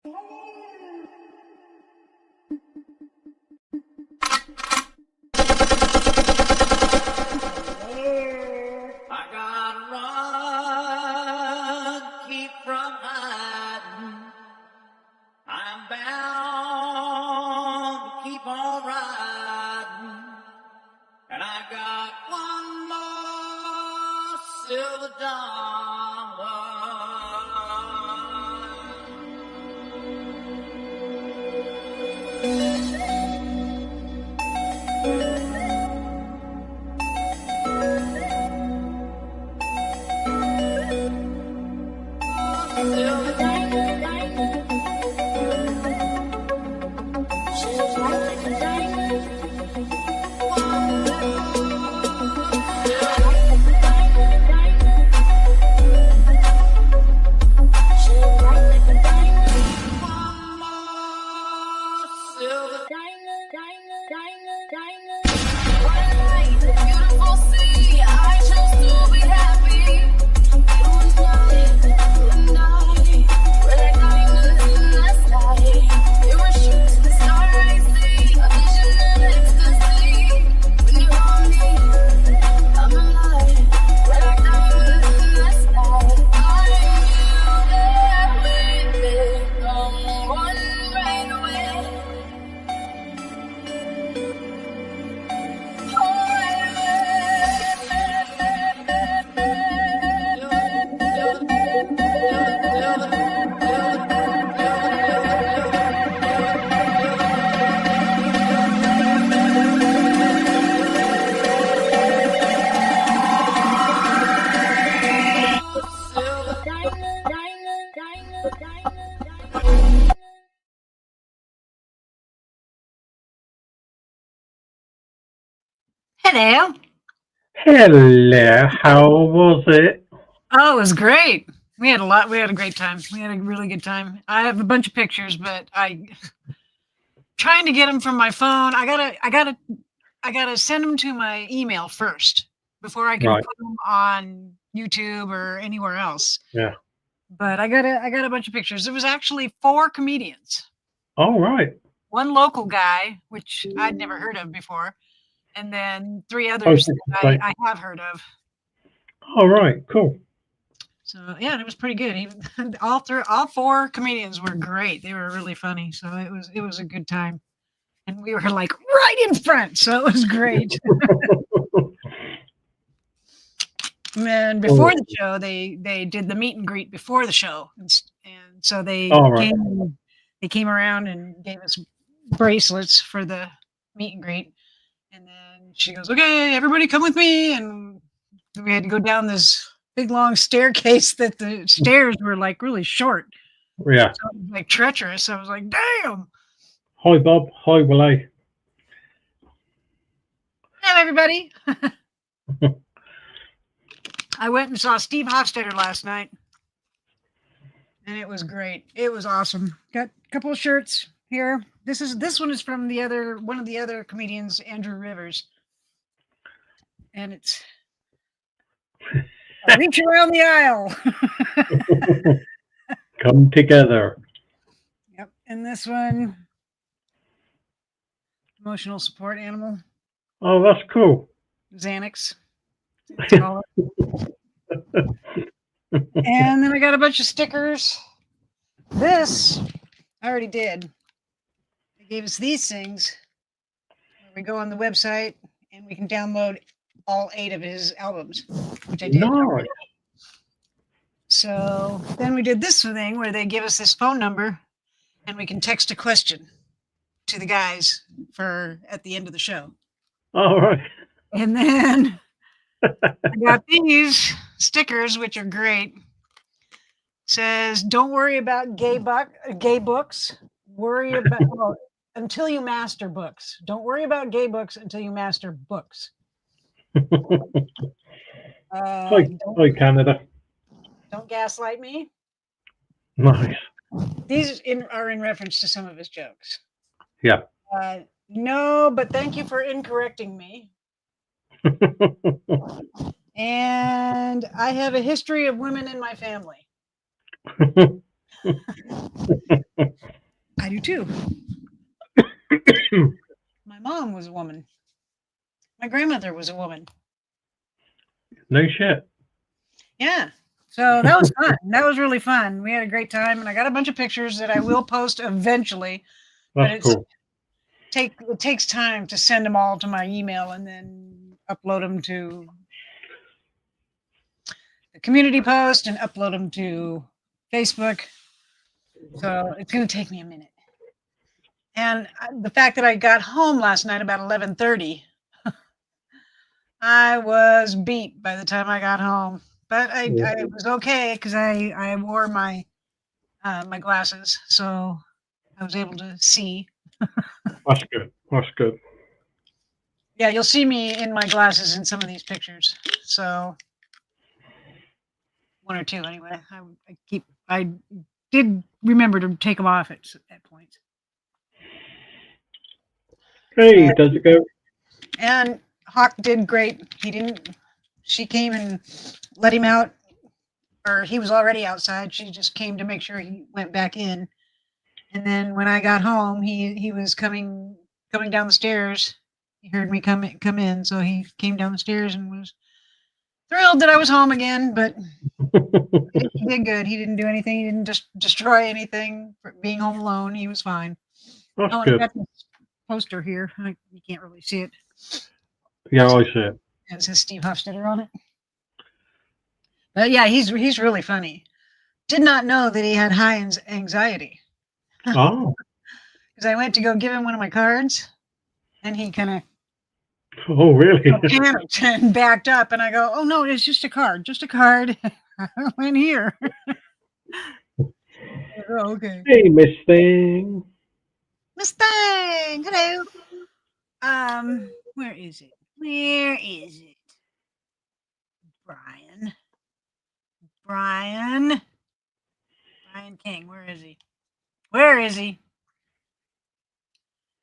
I gotta run, keep from hiding. I'm bound to keep on riding. And I got one more silver dollar. Hello. Hello, how was it? Oh, it was great. We had a great time. We had a really good time. I have a bunch of pictures, but trying to get them from my phone. I gotta send them to my email first before I can Right. put them on YouTube or anywhere else. Yeah. But I got a bunch of pictures. It was actually 4 comedians. All right. One local guy, which I'd never heard of before, and then 3 Oh, others that right. I have heard of. All right, cool. So yeah, it was pretty good. Even all 4 comedians were great. They were really funny. So it was a good time, and we were like right in front. So it was great. And before the show, they did the meet and greet before the show, and so they came around and gave us bracelets for the meet and greet. And then she goes, "Okay, everybody, come with me," and we had to go down this big long staircase that the stairs were like really short. Yeah. So it was like treacherous. I was like, damn. Hi, Bob. Hi, Willie. Hello, everybody. I went and saw Steve Hofstetter last night, and it was great. It was awesome. Got a couple of shirts here. This one is from one of the other comedians, Andrew Rivers, and it's reach around the aisle. Come together. Yep. And this one, emotional support animal. Oh, that's cool. Xanax. And then I got a bunch of stickers. This I already did. They gave us these things. We go on the website and we can download all 8 of his albums, which I did. Nice. So then we did this thing where they give us this phone number and we can text a question to the guys for at the end of the show. All right. And then I got these stickers, which are great. Says, "Don't worry about gay books. Worry about until you master books. Don't worry about gay books until you master books." Hi, Canada. Don't gaslight me. Nice. These are in reference to some of his jokes. Yeah. No, but thank you for incorrecting me. And I have a history of women in my family. I do too. My mom was a woman. My grandmother was a woman. No shit. Yeah. So that was fun. That was really fun. We had a great time, and I got a bunch of pictures that I will post eventually. That's cool. It takes time to send them all to my email and then upload them to the community post and upload them to Facebook. So it's going to take me a minute. And the fact that I got home last night about 11:30, I was beat by the time I got home. But I was okay because I wore my my glasses, so I was able to see. That's good. That's good. Yeah, you'll see me in my glasses in some of these pictures. So one or two anyway. I did remember to take them off at points. Hey, does it go? And Hawk did great. She came and let him out, or he was already outside. She just came to make sure he went back in. And then when I got home, he was coming down the stairs. He heard me come in, so he came down the stairs and was thrilled that I was home again. But he did good. He didn't do anything. He didn't just destroy anything for being home alone. He was fine. That's and good. I got this poster here. You can't really see it. Yeah, I see it. It says Steve Hofstetter on it. But yeah, he's really funny. Did not know that he had high anxiety. Oh. Because I went to go give him one of my cards, and he kind of really? Panicked and backed up. And I go, "Oh no, it's just a card, just a card." I went here. Oh, okay. Hey, Miss Thing. Miss Thing, hello. Where is it? Where is it? Brian King, where is he? Where is he?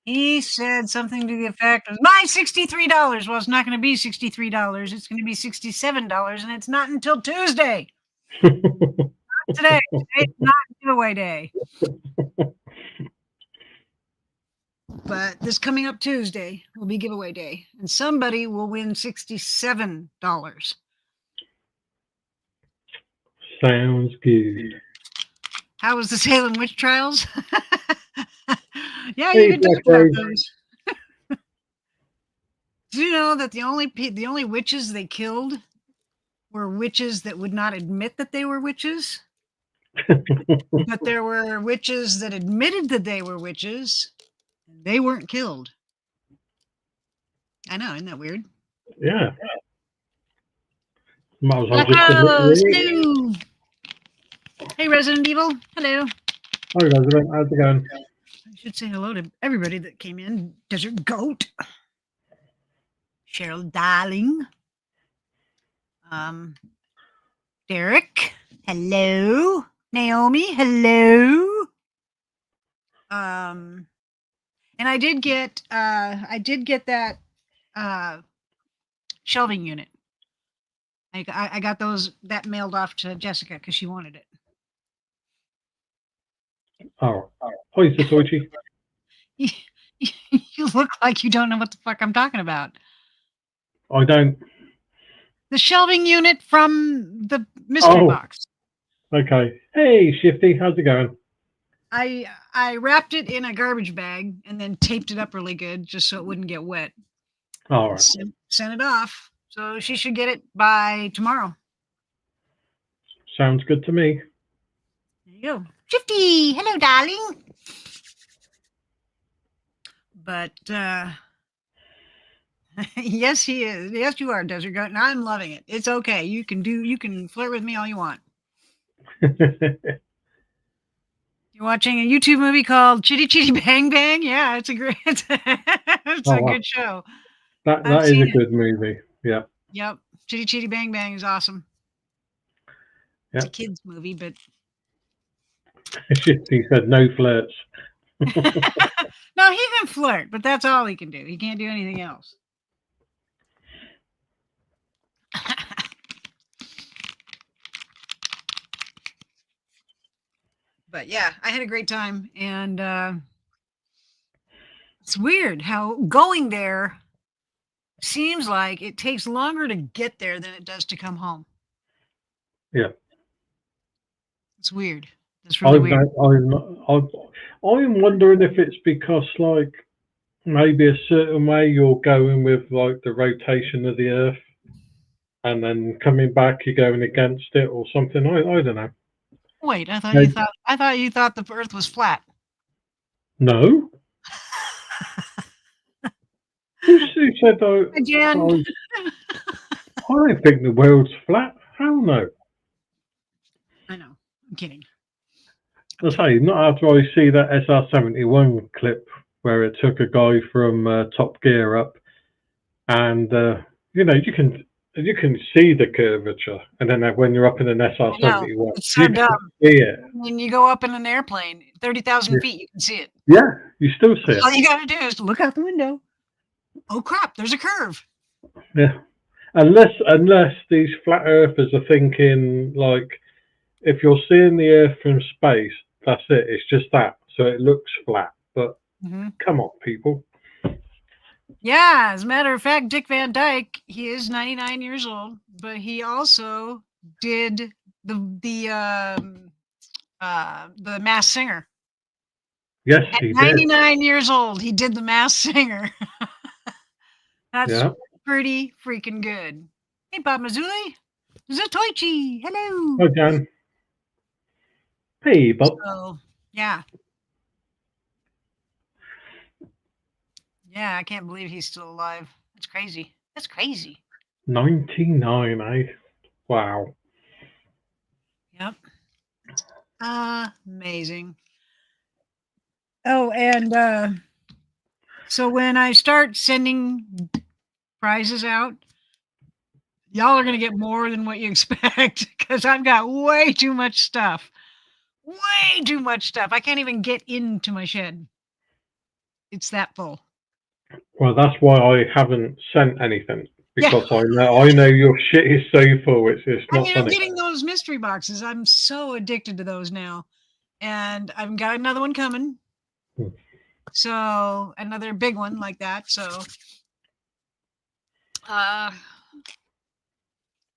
He said something to the effect of, my $63. Well, it's not going to be $63. It's going to be $67, and it's not until Tuesday. Not today. Today's not giveaway day. But this coming up Tuesday will be giveaway day, and somebody will win $67. Sounds good. How was the Salem witch trials? Yeah, hey, you can talk about those. Do you know that the only witches they killed were witches that would not admit that they were witches? But there were witches that admitted that they were witches, and they weren't killed. I know, isn't that weird? Yeah. Hey, Resident Evil. Hello. Hi, Resident. How's it going? I should say hello to everybody that came in. Desert Goat. Cheryl Darling. Derek. Hello. Naomi. Hello. And I did get that shelving unit. I got that mailed off to Jessica because she wanted it. Oh, hi, Satoichi. You look like you don't know what the fuck I'm talking about. I don't. The shelving unit from the mystery box. Okay. Hey, Shifty, how's it going? I wrapped it in a garbage bag and then taped it up really good just so it wouldn't get wet. All right. Sent it off. So she should get it by tomorrow. Sounds good to me. There you go. Shifty, hello, darling. But yes, he is. Yes, you are, Desert Goat, and I'm loving it. It's okay. You can flirt with me all you want. You're watching a YouTube movie called Chitty Chitty Bang Bang? Yeah, it's a great it's a good show. That is a good movie. Yeah. Yep. Chitty Chitty Bang Bang is awesome. Yep. It's a kid's movie, but Shifty said no flirts. No, he can flirt, but that's all he can do. He can't do anything else. But yeah, I had a great time, and it's weird how going there seems like it takes longer to get there than it does to come home. Yeah. It's weird. It's really weird. I'm wondering if it's because, like, maybe a certain way you're going with, like, the rotation of the Earth, and then coming back you're going against it or something. I don't know. Wait, I thought you thought the Earth was flat. No. Who said Again. I don't think the world's flat. Hell no. I know. I'm kidding. I say, not after I see that SR-71 clip where it took a guy from Top Gear up, and you know, you can see the curvature, and then when you're up in an SR-71, it's so dumb. Can see it. When you go up in an airplane, 30,000 feet, you can see it. Yeah, you still see it. All you got to do is look out the window. Oh crap! There's a curve. Yeah, unless these flat earthers are thinking, like, if you're seeing the Earth from space, that's it. It's just that, so it looks flat. But come on, people. Yeah, as a matter of fact, Dick Van Dyke, he is 99 years old, but he also did the Masked Singer. Yes, At he 99 years old, he did the Masked Singer. That's pretty freaking good. Hey, Bob Mazzulli. Zatoichi. Hello. Hi, Jan. Hey, Bob. So, yeah. Yeah, I can't believe he's still alive. That's crazy. That's crazy. 99, eh? Wow. Yep. Amazing. Oh, and so when I start sending prizes out, y'all are going to get more than what you expect because I've got way too much stuff. Way too much stuff. I can't even get into my shed. It's that full. Well, that's why I haven't sent anything, because I know your shit is so full. It's not funny. I'm getting those mystery boxes. I'm so addicted to those now, and I've got another one coming. So another big one like that. So,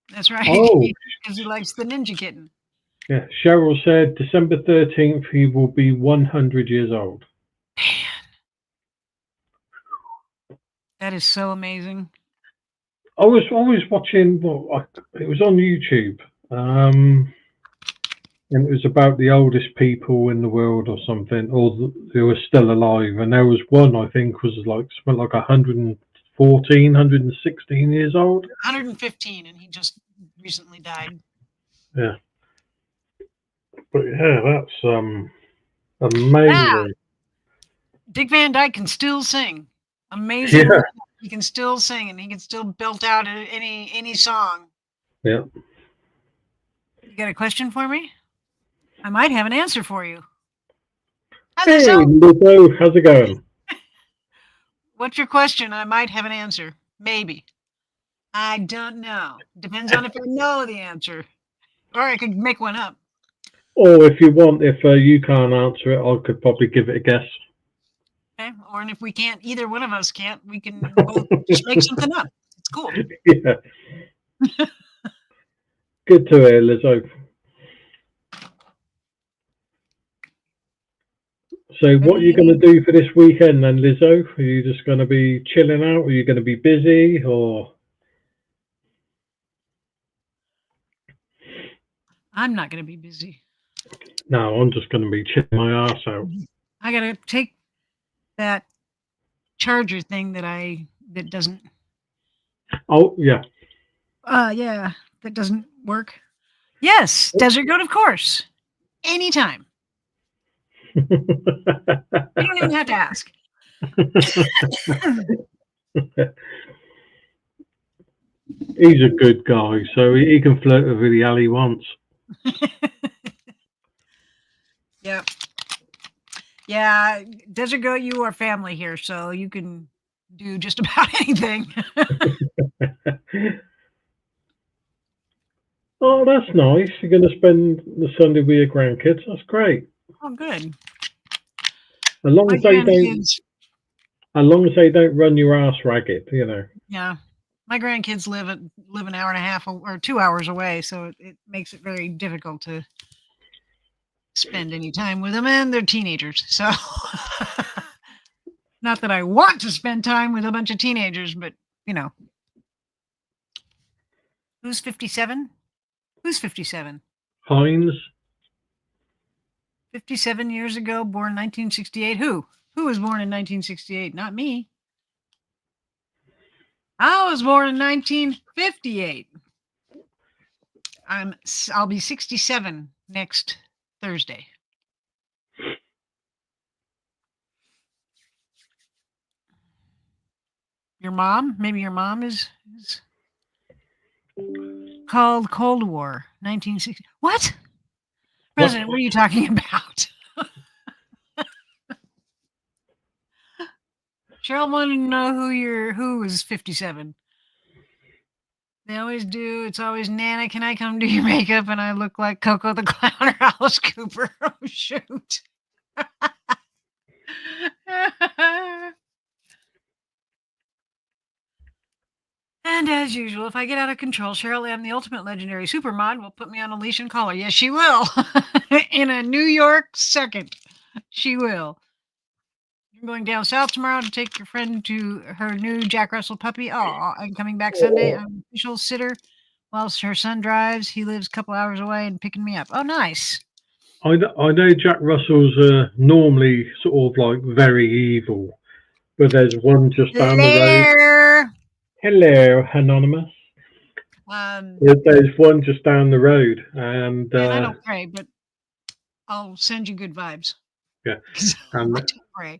that's right. Because he likes the Ninja Kitten. Yeah, Cheryl said December 13th he will be 100 years old. Man. That is so amazing. I was watching, it was on YouTube, and it was about the oldest people in the world or something, or who are still alive. And there was one, I think, was like 114, 116 years old. 115, and he just recently died. Yeah. But yeah, that's amazing. Yeah. Dick Van Dyke can still sing. Amazing. Yeah. He can still sing, and he can still belt out any song. Yeah. You got a question for me? I might have an answer for you. Hey, Lizzo, how's it going? What's your question? I might have an answer. Maybe. I don't know. Depends on if I know the answer. Or I could make one up. Or if you want, if you can't answer it, I could probably give it a guess. Okay. Or if we can't, either one of us can't, we can both just make something up. It's cool. Yeah. Good to hear, Lizzo. So what are you going to do for this weekend then, Lizzo? Are you just going to be chilling out? Are you going to be busy, or? I'm not going to be busy. No, I'm just going to be chilling my ass out. I got to take that charger thing that doesn't. Oh, yeah. Yeah, that doesn't work. Yes, Desert Goat, of course. Anytime. You don't even have to ask. He's a good guy, so he can flirt with the alley he wants. Yep. Yeah, Desert Goat, you are family here, so you can do just about anything. Oh, that's nice. You're going to spend the Sunday with your grandkids. That's great. Oh, good. As long My as they don't, grandkids, as long as they don't run your ass ragged, you know. yeah, my grandkids live an hour and a half or 2 hours away, so it makes it very difficult to spend any time with them, and they're teenagers. So, not that I want to spend time with a bunch of teenagers, but you know, who's 57? Who's 57? Heinz. 57 years ago, born 1968. Who? Who was born in 1968? Not me. I was born in 1958. I'll be 67 next Thursday. Your mom? Maybe your mom is called Cold War, 1960. What? President, what are you talking about? Cheryl wanted to know who is 57. They always do. It's always, Nana, can I come do your makeup? And I look like Coco the Clown or Alice Cooper. Oh, shoot. And as usual, if I get out of control, Cheryl M., the ultimate legendary supermod, will put me on a leash and collar. Yes, she will. In a New York second. She will. You're going down south tomorrow to take your friend to her new Jack Russell puppy. Oh, I'm coming back Sunday. I'm an official sitter whilst her son drives. He lives a couple hours away and picking me up. Oh, nice. I know Jack Russell's normally sort of like very evil, but there's one just down the road. Hello, Anonymous. There's one just down the road, and I don't pray, but I'll send you good vibes. Yeah, and I don't pray.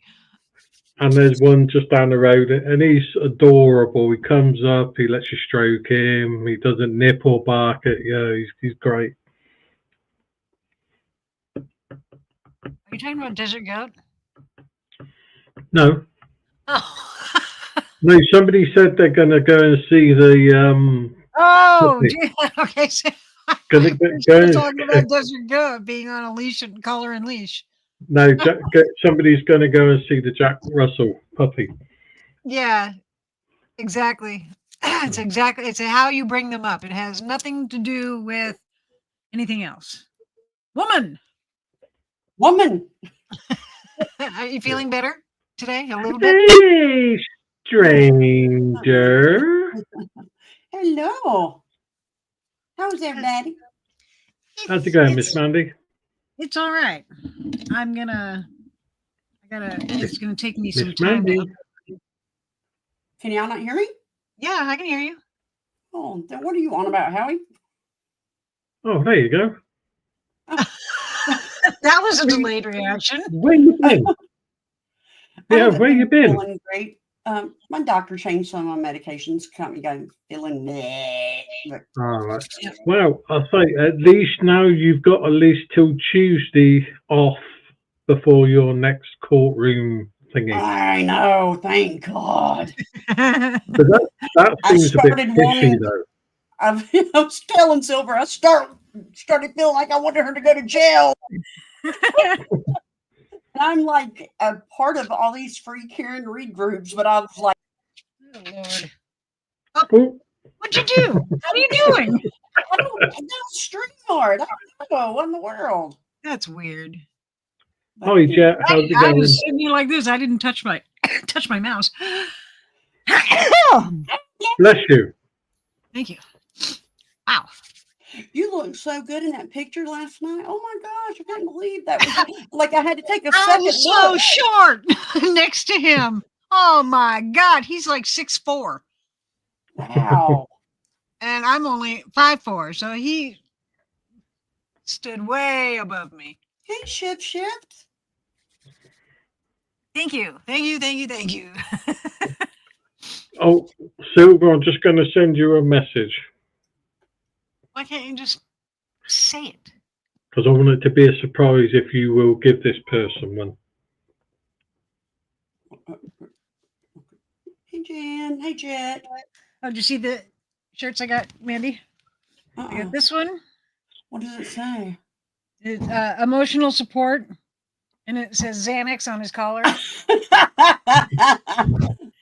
And there's one just down the road, and he's adorable. He comes up, he lets you stroke him. He doesn't nip or bark at you. He's great. Are you talking about Desert Goat? No. Oh. No, somebody said they're going to go and see the. Oh, okay. So we're talking about Desert Goat being on a leash and collar and leash. No, somebody's going to go and see the Jack Russell puppy. Yeah, exactly. It's how you bring them up. It has nothing to do with anything else. Woman. Are you feeling better today? A little bit? Hey, stranger. Hello. How's everybody? How's it going, Miss Mandy? It's all right. It's gonna take me some time. Can y'all not hear me? Yeah, I can hear you. Oh, then what are you on about, Howie? Oh, there you go. That was a delayed reaction. Where you been? Yeah, where you been? Feeling great. My doctor changed some of my medications, got me going feeling meh. All right. Well, I say at least now you've got at least till Tuesday off before your next courtroom thingy. I know, thank God. that seems a bit fishy, though. I was telling Silver, I started feeling like I wanted her to go to jail. I'm like a part of all these free Karen Reed groups, but I was like, oh, Lord. Oh, what'd you do? What are you doing? I don't know, StreamYard. I don't know. What in the world? That's weird. Oh, Jet, how's it going? I was sitting here like this. I didn't touch my mouse. Bless you. Thank you. Wow. You looked so good in that picture last night. Oh my gosh, I can't believe that was like I had to take a second look. So short next to him. Oh my God, he's like 6'4". Wow. And I'm only 5'4", so he stood way above me. Hey, Shift. Thank you. Oh, Silver, I'm just going to send you a message. Why can't you just say it? Because I want it to be a surprise if you will give this person one. Hey, Jan. Hey, Jet. Oh, did you see the shirts I got, Mandy? I got this one. What does it say? It's emotional support And it says Xanax on his collar.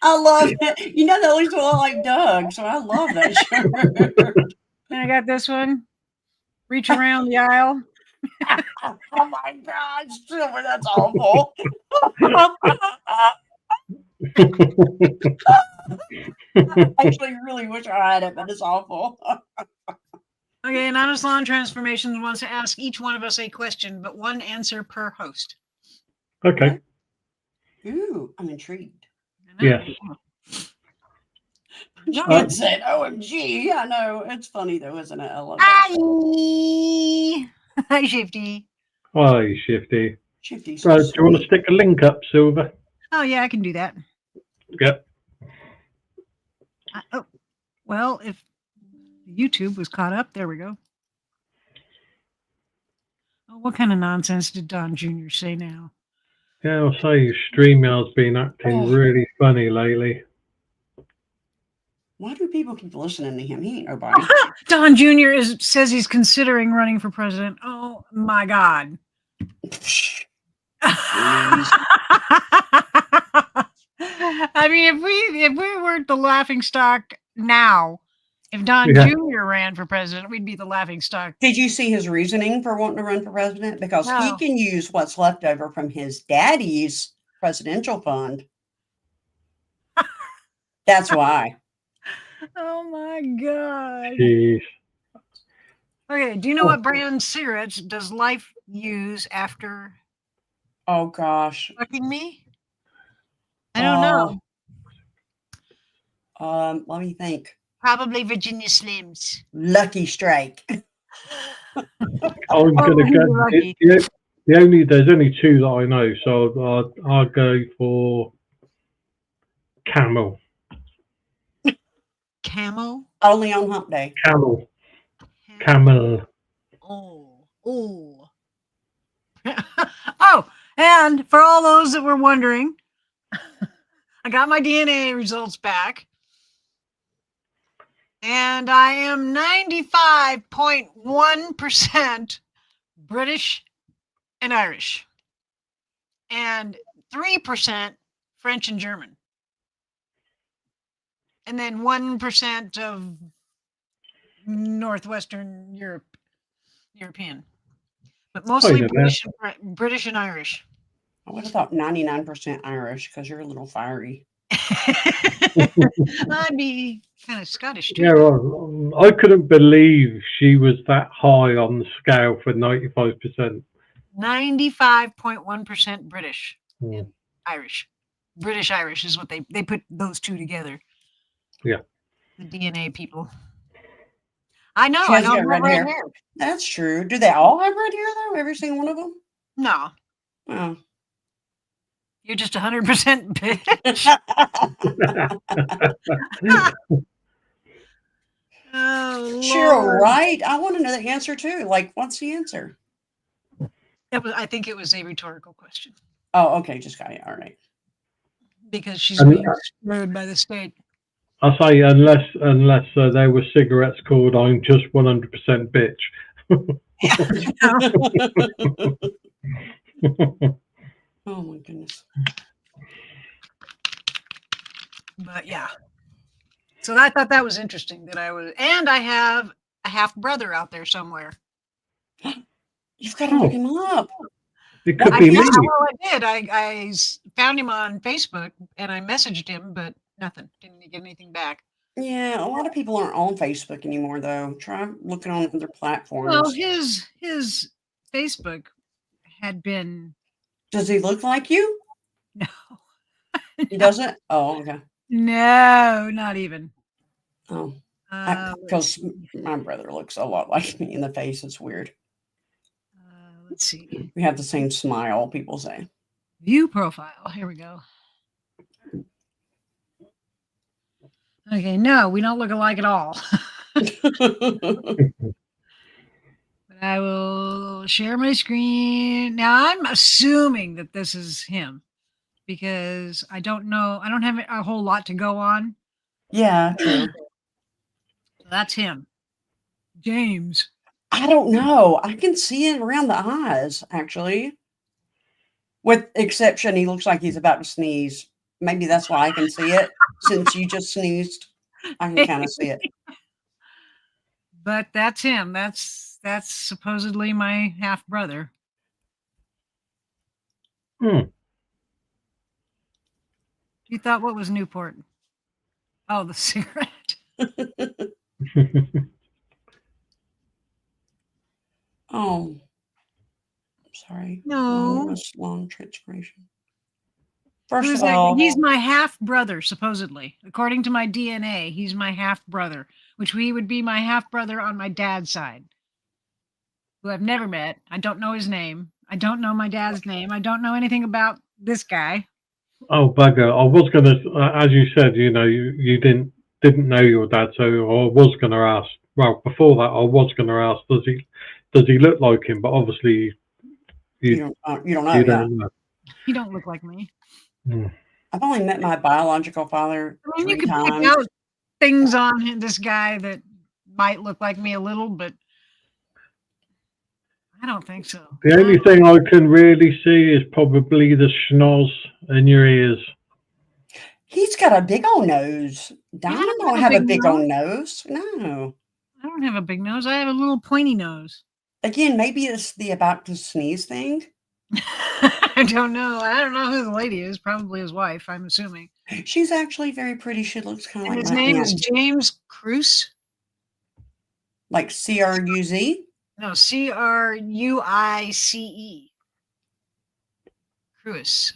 I love it. You know, that looks a lot like Doug, so I love that shirt. And I got this one. Reach around the aisle. Oh my God, Silver, that's awful. I actually really wish I had it, but it's awful. Okay, Anonymous Lawn Transformations wants to ask each one of us a question, but one answer per host. Okay. Ooh, I'm intrigued. Yes. John said, OMG. I know. It's funny, though, isn't it? I love that. Hi! Hi, Shifty. Hi, Shifty. Shifty. So, do you want to stick a link up, Silver? Oh, yeah, I can do that. Yep. Oh, well, if YouTube was caught up, there we go. Oh, what kind of nonsense did Don Jr. say now? Yeah, I'll say StreamYard's been acting really funny lately. Why do people keep listening to him? He ain't nobody. Don Jr. says he's considering running for president. Oh my God. I mean, if we weren't the laughing stock now, if Don Jr. ran for president, we'd be the laughing stock. Did you see his reasoning for wanting to run for president? Because he can use what's left over from his daddy's presidential fund. That's why. Oh my God. Jeez. Okay, do you know what brand cigarettes does Life use after? Oh gosh. Fucking me? I don't know. Let me think. Probably Virginia Slims. Lucky Strike. I'm gonna go. There's only two that I know, so I'll go for Camel. Camel? Only on hump day. Camel. Oh. Oh, and for all those that were wondering, I got my DNA results back. And I am 95.1% British and Irish. And 3% French and German. And then 1% of Northwestern European. But mostly British and Irish. I would have thought 99% Irish because you're a little fiery. I'd be kind of Scottish too. Yeah, I couldn't believe she was that high on the scale for 95%. 95.1% British. Yeah. Irish. British Irish is what they put those two together. Yeah. The DNA people. I know. I don't have red hair. That's true. Do they all have red hair though? Every single one of them? No. Oh. You're just 100% bitch. Oh, Cheryl, right? I want to know the answer too. Like, what's the answer? I think it was a rhetorical question. Oh, okay. Just got it. All right. Because she's being screwed by the state. I say unless there were cigarettes called "I'm just 100% bitch." Oh my goodness. But yeah. So I thought that was interesting that I have a half brother out there somewhere. You've got to look him up. It could be me. Well, I did. I found him on Facebook and I messaged him, but nothing. Didn't get anything back. Yeah, a lot of people aren't on Facebook anymore, though. Try looking on other platforms. Well, his Facebook had been. Does he look like you? No. He doesn't? Oh, okay. No, not even. Oh. Because my brother looks a lot like me in the face. It's weird. Let's see. We have the same smile, people say. View profile. Here we go. Okay, no, we don't look alike at all. But I will share my screen. Now, I'm assuming that this is him because I don't know. I don't have a whole lot to go on. Yeah, true. So that's him. James. I don't know. I can see it around the eyes, actually. With exception, he looks like he's about to sneeze. Maybe that's why I can see it. Since you just sneezed, I can kind of see it. But that's him. That's supposedly my half brother. You thought what was Newport? Oh, the cigarette. Oh, sorry. No. Long transformation. First of all, he's my half brother, supposedly. According to my DNA, he's my half brother, which he would be my half brother on my dad's side, who I've never met. I don't know his name. I don't know my dad's name. I don't know anything about this guy. Oh, bugger. I was going to, as you said, you know, you didn't know your dad, so I was going to ask. Well, before that, I was going to ask, does he look like him? But obviously, you don't know. Know. He don't look like me. I've only met my biological father. I mean, you can pick out things on him, this guy that might look like me a little, but I don't think so. The only thing I can really see is probably the schnoz in your ears. He's got a big old nose. Diamond don't have a big old nose. No. I don't have a big nose. I have a little pointy nose. Again, maybe it's the about to sneeze thing. I don't know. I don't know who the lady is. Probably his wife, I'm assuming. She's actually very pretty. She looks kind of like his name is James Cruise. Like C-R-U-Z? No, C-R-U-I-C-E. Cruise.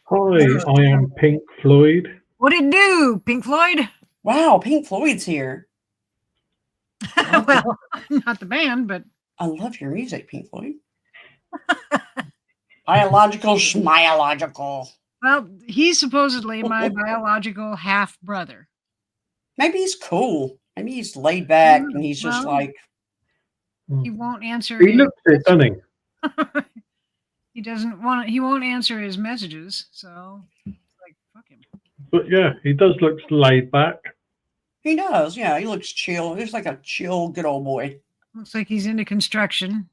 Hi, I am Pink Floyd. What'd it do, Pink Floyd? Wow, Pink Floyd's here. Well, not the band, but I love your music, Pink Floyd. Biological, schmiological. Well, he's supposedly my biological half brother. Maybe he's cool. Maybe he's laid back and he's just like. He won't answer. He looks it, doesn't he? He won't answer his messages, so like fuck him. But yeah, he does look laid back. He does, yeah. He looks chill. He's like a chill, good old boy. Looks like he's into construction.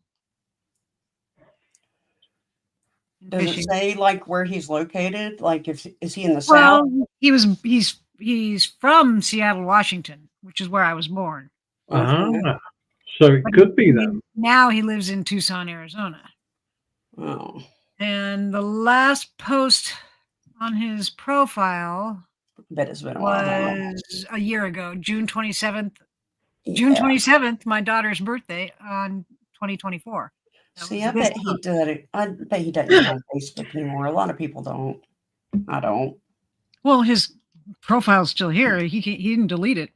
Does it say like where he's located? Like, is he in the South? He's from Seattle, Washington, which is where I was born. So it could be that. Now he lives in Tucson, Arizona. Oh. And the last post on his profile was a year ago, June 27th. Yeah. June 27th, my daughter's birthday on 2024. See, I bet he did it. I bet he doesn't get on Facebook anymore. A lot of people don't. I don't. Well, his profile's still here. He didn't delete it.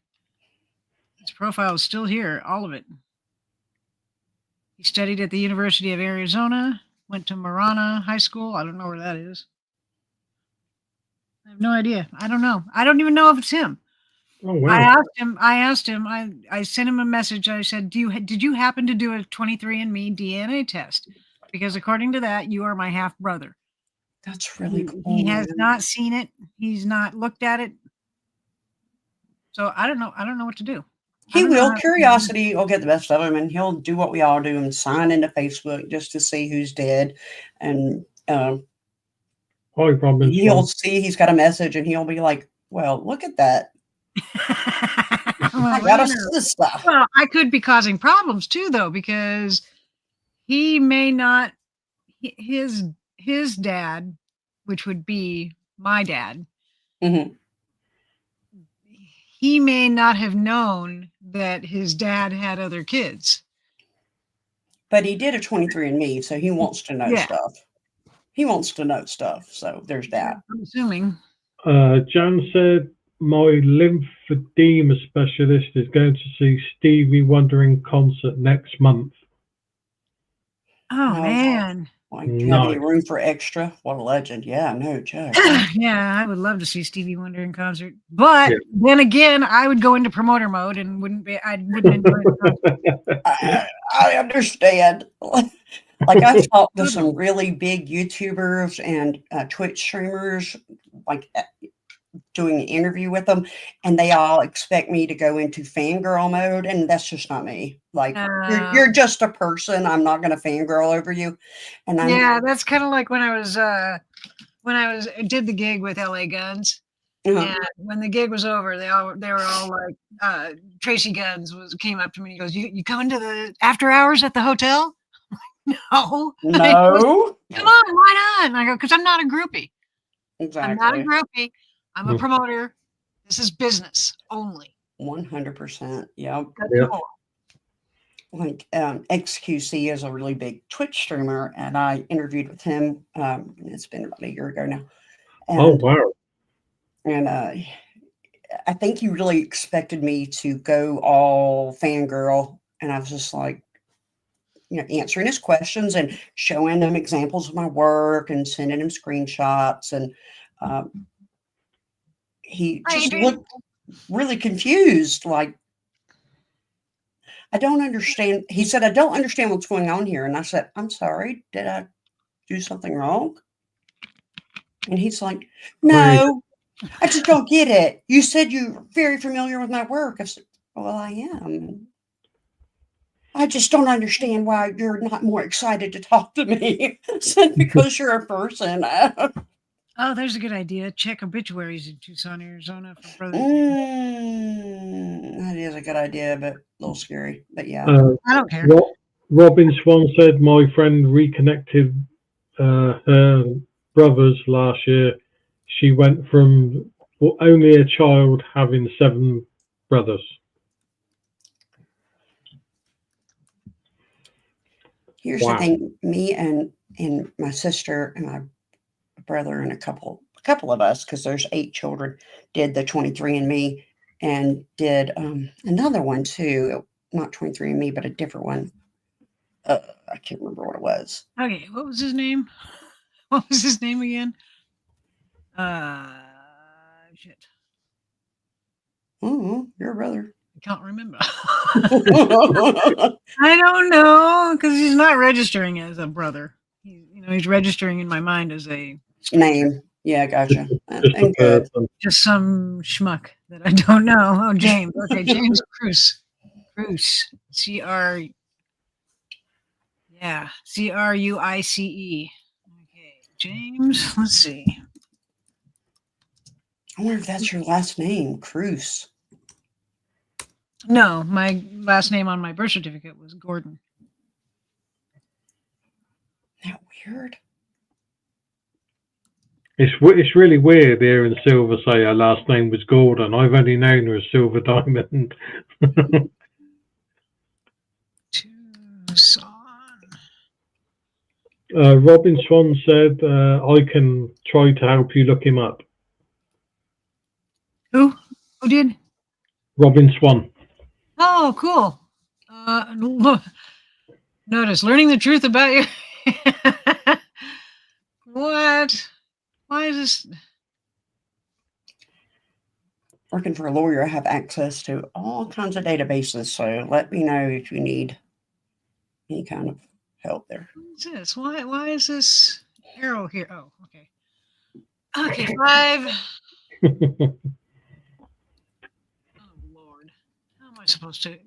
His profile is still here, all of it. He studied at the University of Arizona, went to Marana High School. I don't know where that is. I have no idea. I don't know. I don't even know if it's him. Oh, wow. I asked him, I sent him a message. I said, did you happen to do a 23andMe DNA test? Because according to that, you are my half brother. That's really cool. He has not seen it. He's not looked at it. So I don't know. I don't know what to do. He will. Curiosity will get the best of him, and he'll do what we all do and sign into Facebook just to see who's dead. And he'll see he's got a message, and he'll be like, "Well, look at that." I gotta see this stuff. Well, I could be causing problems too, though, because he may not. His dad, which would be my dad. Mm-hmm. He may not have known that his dad had other kids. But he did a 23andMe, so he wants to know stuff. He wants to know stuff, so there's that. I'm assuming. Jan said, my lymphedema specialist is going to see Stevie Wonder in concert next month. Oh, man. Like, do you have any room for extra? What a legend. Yeah, no joke. Yeah, I would love to see Stevie Wonder in concert. But then again, I would go into promoter mode and wouldn't enjoy it. I understand. Like, I've talked to some really big YouTubers and Twitch streamers. Like, doing an interview with them, and they all expect me to go into fangirl mode, and that's just not me. Like, you're just a person. I'm not going to fangirl over you. And yeah, that's kind of like when I did the gig with LA Guns. And when the gig was over, they were all like, Tracy Guns came up to me and he goes, "You coming to the after hours at the hotel?" No. No. Come on, why not? And I go, because I'm not a groupie. Exactly. I'm not a groupie. I'm a promoter. This is business only. 100%. Yep. Yeah. Like XQC is a really big Twitch streamer, and I interviewed with him. It's been about a year ago now. And, oh wow! And I think he really expected me to go all fangirl, and I was just like, answering his questions and showing them examples of my work and sending him screenshots, and he just looked really confused, like, I don't understand. He said, "I don't understand what's going on here." And I said, "I'm sorry, did I do something wrong?" And he's like, "No, I just don't get it. You said you're very familiar with my work." I said, "Well, I am. I just don't understand why you're not more excited to talk to me." I said, "Because you're a person." Oh, there's a good idea. Check obituaries in Tucson, Arizona for brothers. That is a good idea, but a little scary. But yeah. I don't care. Robin Swan said, "My friend reconnected her brothers last year. She went from only a child having 7 brothers." Here's the thing: me and my sister and my brother and a couple of us, because there's 8 children, did the 23andMe and did another one too. Not 23andMe, but a different one. I can't remember what it was. Okay, what was his name? What was his name again? Shit. Oh, your brother. I can't remember. I don't know, because he's not registering as a brother. He's registering in my mind as a name. Yeah, gotcha. And good. Just some schmuck that I don't know. Oh, James. Okay, James Cruz. C-R-U-I-C-E. Okay, James. Let's see. I wonder if that's your last name, Cruz. No, my last name on my birth certificate was Gordon. Isn't that weird? It's really weird hearing Silver say her last name was Gordon. I've only known her as Silver Diamond. Tucson. Robin Swan said, "I can try to help you look him up." Who did? Robin Swan. Oh, cool. Notice learning the truth about you. What? Why is this? Working for a lawyer, I have access to all kinds of databases. So let me know if you need any kind of help there. What is this? Why is this arrow here? Oh, okay. Okay, 5. Oh, Lord. How am I supposed to?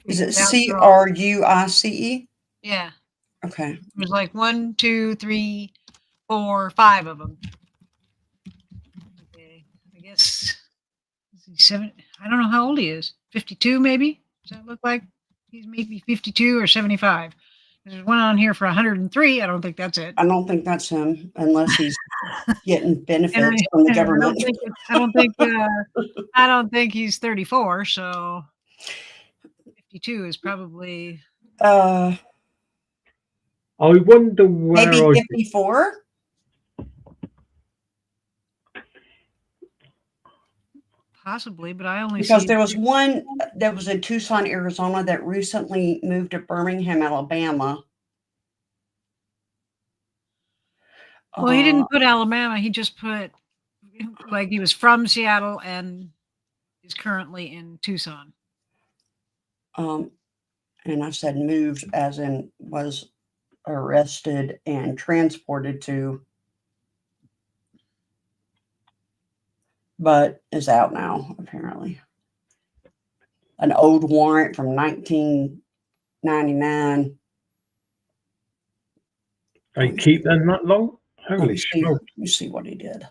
Is it CRUICE? Yeah. Okay. There's like 1, 2, 3, 4, 5 of them. Okay. I guess he's 7. I don't know how old he is. 52, maybe? Does that look like he's maybe 52 or 75? There's one on here for 103. I don't think that's it. I don't think that's him, unless he's getting benefits from the government. I don't think he's 34. So 52 is probably. I wonder where. Maybe 54. Possibly, but I only because there was one that was in Tucson, Arizona that recently moved to Birmingham, Alabama. Well, he didn't put Alabama. He just put like he was from Seattle and is currently in Tucson. And I said moved as in was arrested and transported to but is out now, apparently. An old warrant from 1999. They keep them that long? Holy smoke. You see what he did.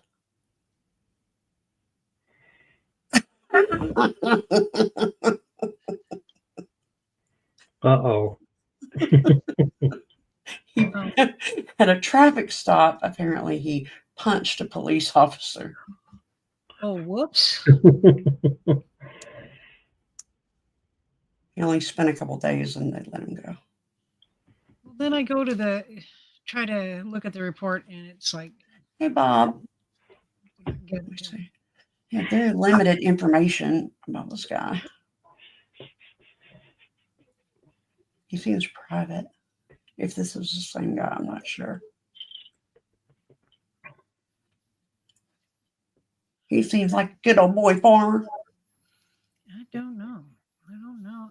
Uh-oh. At a traffic stop, apparently he punched a police officer. Oh, whoops. He only spent a couple days and they let him go. Well, then I go to try to look at the report and it's like, hey, Bob. Let me see. Yeah, very limited information about this guy. He seems private. If this is the same guy, I'm not sure. He seems like a good old boy farmer. I don't know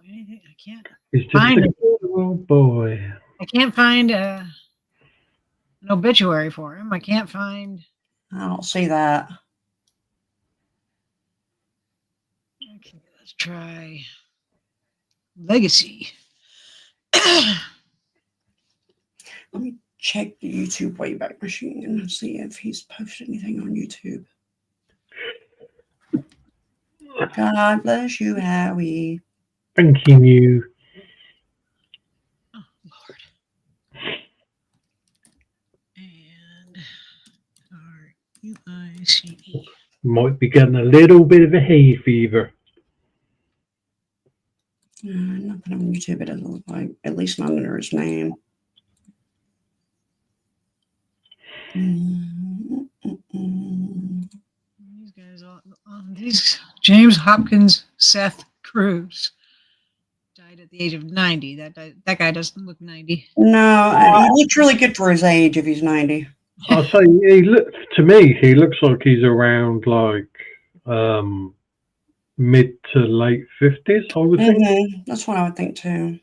anything. I can't He's just find a good old boy. I can't find an obituary for him. I can't find. I don't see that. Okay, let's try legacy. Let me check the YouTube Wayback Machine and see if he's posted anything on YouTube. God bless you, Howie. Thanking you. Oh, Lord. And RUICE. Might be getting a little bit of a hay fever. Nothing on YouTube. It doesn't look like. At least not under his name. These guys, these James Hopkins, Seth Cruz, died at the age of 90. That guy doesn't look 90. No, he looks really good for his age if he's 90. I'll say he looks like he's around like mid to late 50s, I would think. That's what I would think too.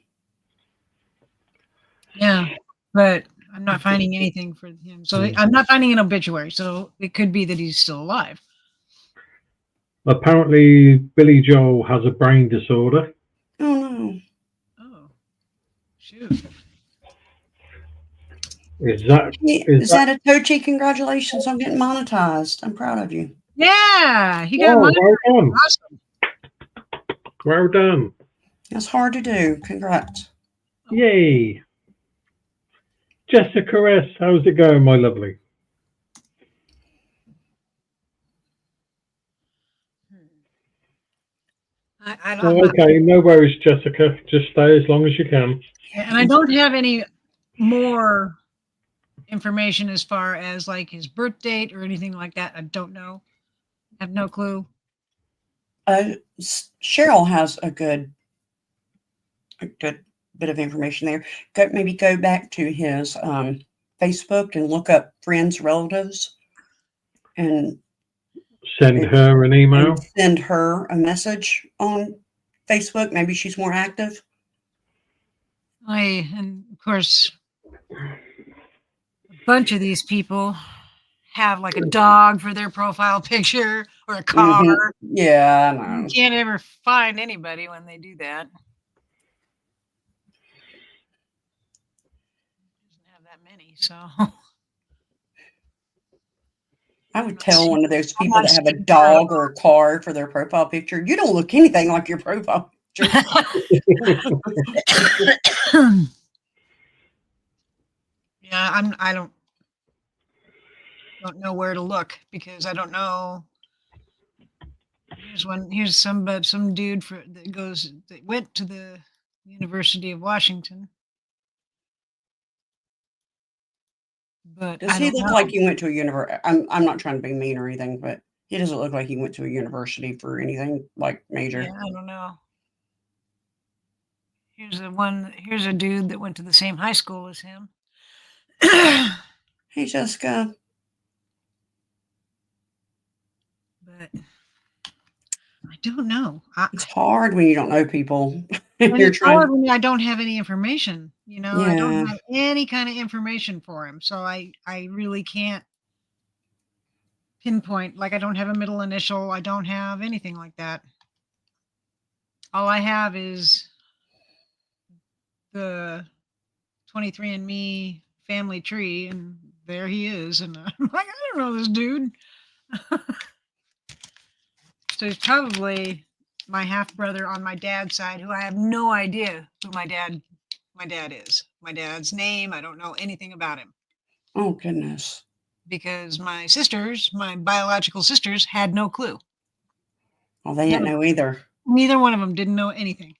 Yeah, but I'm not finding anything for him. So I'm not finding an obituary. So it could be that he's still alive. Apparently, Billy Joel has a brain disorder. Oh, no. Oh, shoot. Is that a Tochi? Congratulations on getting monetized. I'm proud of you. Yeah, he got monetized. Well done. Awesome. Well done. That's hard to do. Congrats. Yay. Jessica S., how's it going, my lovely? Okay, no worries, Jessica. Just stay as long as you can. And I don't have any more information as far as like his birth date or anything like that. I don't know. I have no clue. Cheryl has a good bit of information there. Maybe go back to his Facebook and look up friends, relatives, and send her an email. Send her a message on Facebook. Maybe she's more active. And of course, a bunch of these people have like a dog for their profile picture or a car. Mm-hmm. Yeah, I know. You can't ever find anybody when they do that. Doesn't have that many, so. I would tell one of those people that have a dog or a car for their profile picture, you don't look anything like your profile picture. Yeah, I don't know where to look because I don't know. Here's some dude that went to the University of Washington. But does he look like he went to a university? I'm not trying to be mean or anything, but he doesn't look like he went to a university for anything like major. Yeah, I don't know. Here's a dude that went to the same high school as him. Hey, Jessica. But I don't know. It's hard when you don't know people. It's hard when I don't have any information. Yeah. I don't have any kind of information for him, so I really can't pinpoint. Like I don't have a middle initial. I don't have anything like that. All I have is the 23andMe family tree, and there he is. And I'm like, I don't know this dude. So he's probably my half brother on my dad's side, who I have no idea who my dad is. My dad's name, I don't know anything about him. Oh goodness. Because my sisters, my biological sisters, had no clue. Well, they didn't know either. Neither one of them didn't know anything.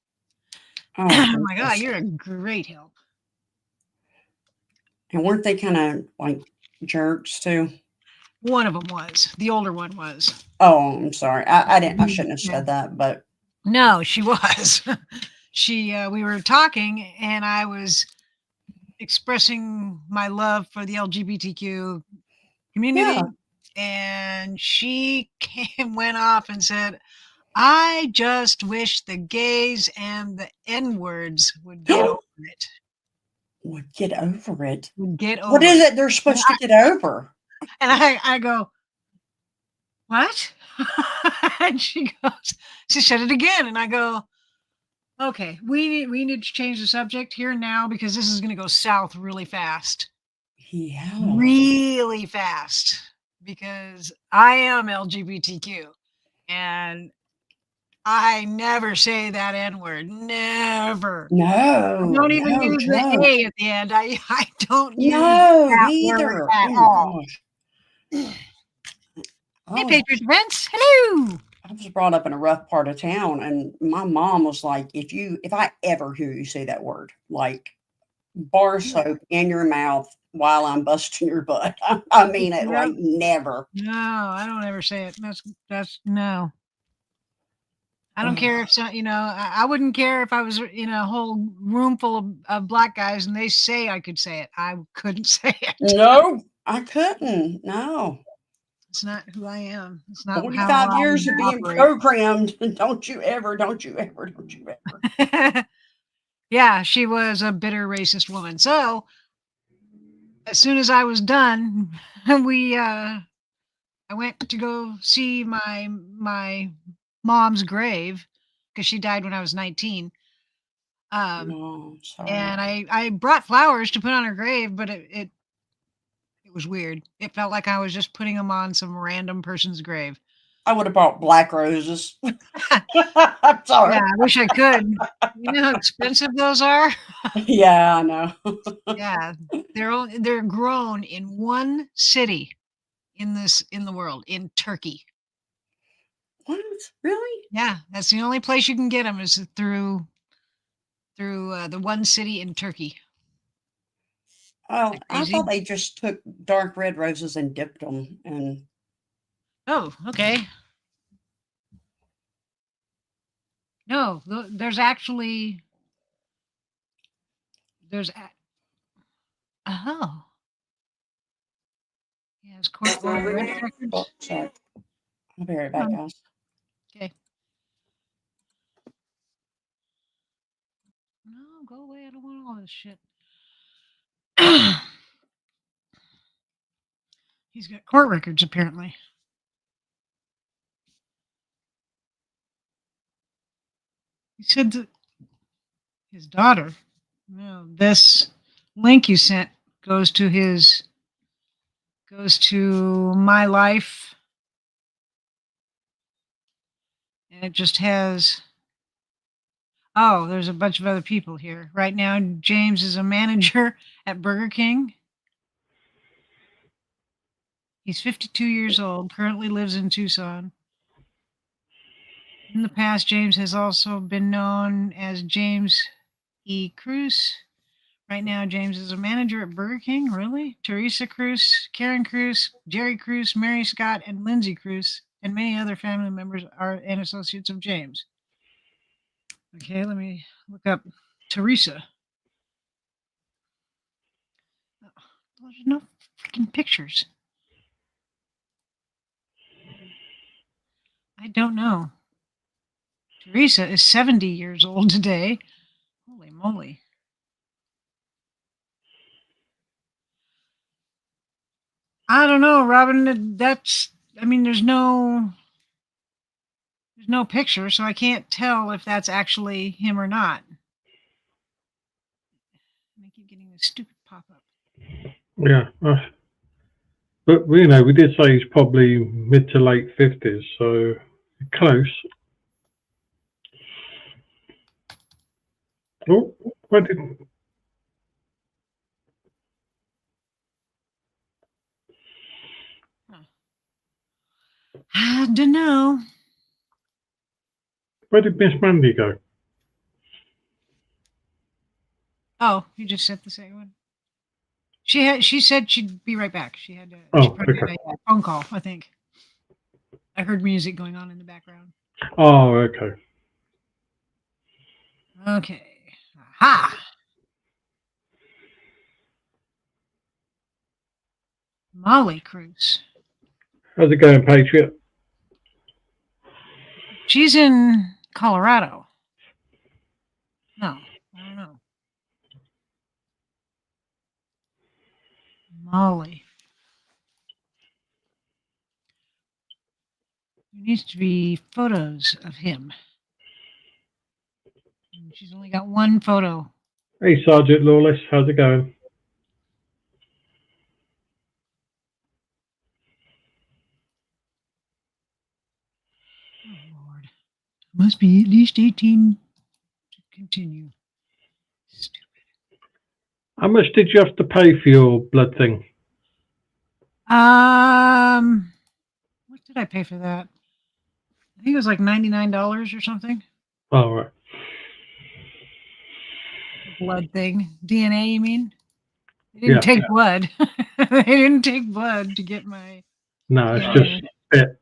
Oh, I'm like, oh, you're a great help. And weren't they kind of like jerks too? One of them was. The older one was. Oh, I'm sorry. I shouldn't have said that, but no, she was. We were talking, and I was expressing my love for the LGBTQ community, and she went off and said, I just wish the gays and the N-words would get over it. Would get over it? Would get over what is it they're supposed to get over? And I go, what? And she said it again. And I go, okay, we need to change the subject here now, because this is going to go south really fast. Yeah. Really fast, because I am LGBTQ, and I never say that N-word. Never. No. I don't even use the A at the end. I don't use that word at all. Hey, Patriot Defense. Hello. I was brought up in a rough part of town, and my mom was like, if I ever hear you say that word, like bar soap in your mouth while I'm busting your butt. I mean it, like never. No, I don't ever say it. That's no. I don't care if I wouldn't care if I was in a whole room full of black guys and they say I could say it. I couldn't say it. No, I couldn't. No. It's not who I am. It's not 45 years of being programmed. Don't you ever. Yeah, she was a bitter racist woman. So as soon as I was done, I went to go see my mom's grave, because she died when I was 19. Sorry. And I brought flowers to put on her grave, but it was weird. It felt like I was just putting them on some random person's grave. I would have bought black roses. I'm sorry. Yeah, I wish I could. You know how expensive those are? Yeah, I know. Yeah, they're grown in one city in the world, in Turkey. What? Really? Yeah, that's the only place you can get them, is through the one city in Turkey. Oh, I thought they just took dark red roses and dipped them. And oh, okay. No, there's actually oh. Yeah, it's court records. Sorry. I'll be right back, guys. Okay. No, go away. I don't want all this shit. He's got court records, apparently. He said that his daughter. No, this link you sent goes to my life, and it just has. Oh, there's a bunch of other people here. Right now, James is a manager at Burger King. He's 52 years old, currently lives in Tucson. In the past, James has also been known as James E. Cruz. Right now, James is a manager at Burger King. Really? Teresa Cruz, Karen Cruz, Jerry Cruz, Mary Scott, and Lindsay Cruz, and many other family members and associates of James. Okay, let me look up Teresa. Oh, there's no freaking pictures. I don't know. Teresa is 70 years old today. Holy moly. I don't know, Robin. That's I mean, there's no picture, so I can't tell if that's actually him or not. I keep getting this stupid pop-up. Yeah. But, we did say he's probably mid to late 50s, so close. Oh, where did... I don't know. Where did Miss Mandy go? Oh, you just said the second one. She said she'd be right back. She had okay. a phone call, I think. I heard music going on in the background. Oh, okay. Okay. Aha! Molly Cruz. How's it going, Patriot? She's in Colorado. No, I don't know. Molly. There needs to be photos of him. She's only got one photo. Hey, Sergeant Lawless, how's it going? Oh, Lord. Must be at least 18 to continue. Stupid. How much did you have to pay for your blood thing? What did I pay for that? I think it was like $99 or something. Oh, right. Blood thing. DNA, you mean? They didn't take blood. They didn't take blood to get my... No, it's just spit.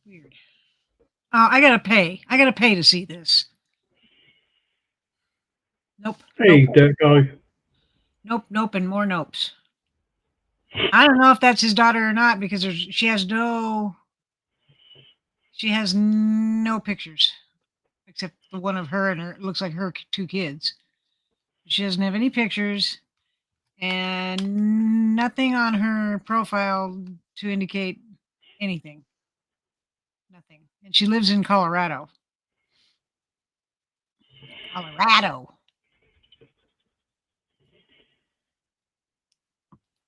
Weird. I gotta pay. I gotta pay to see this. Nope. Hey, nope. dirt guy. Nope, and more nopes. I don't know if that's his daughter or not because she has no pictures except the one of her and her. It looks like her two kids. She doesn't have any pictures and nothing on her profile to indicate anything. Nothing. And she lives in Colorado.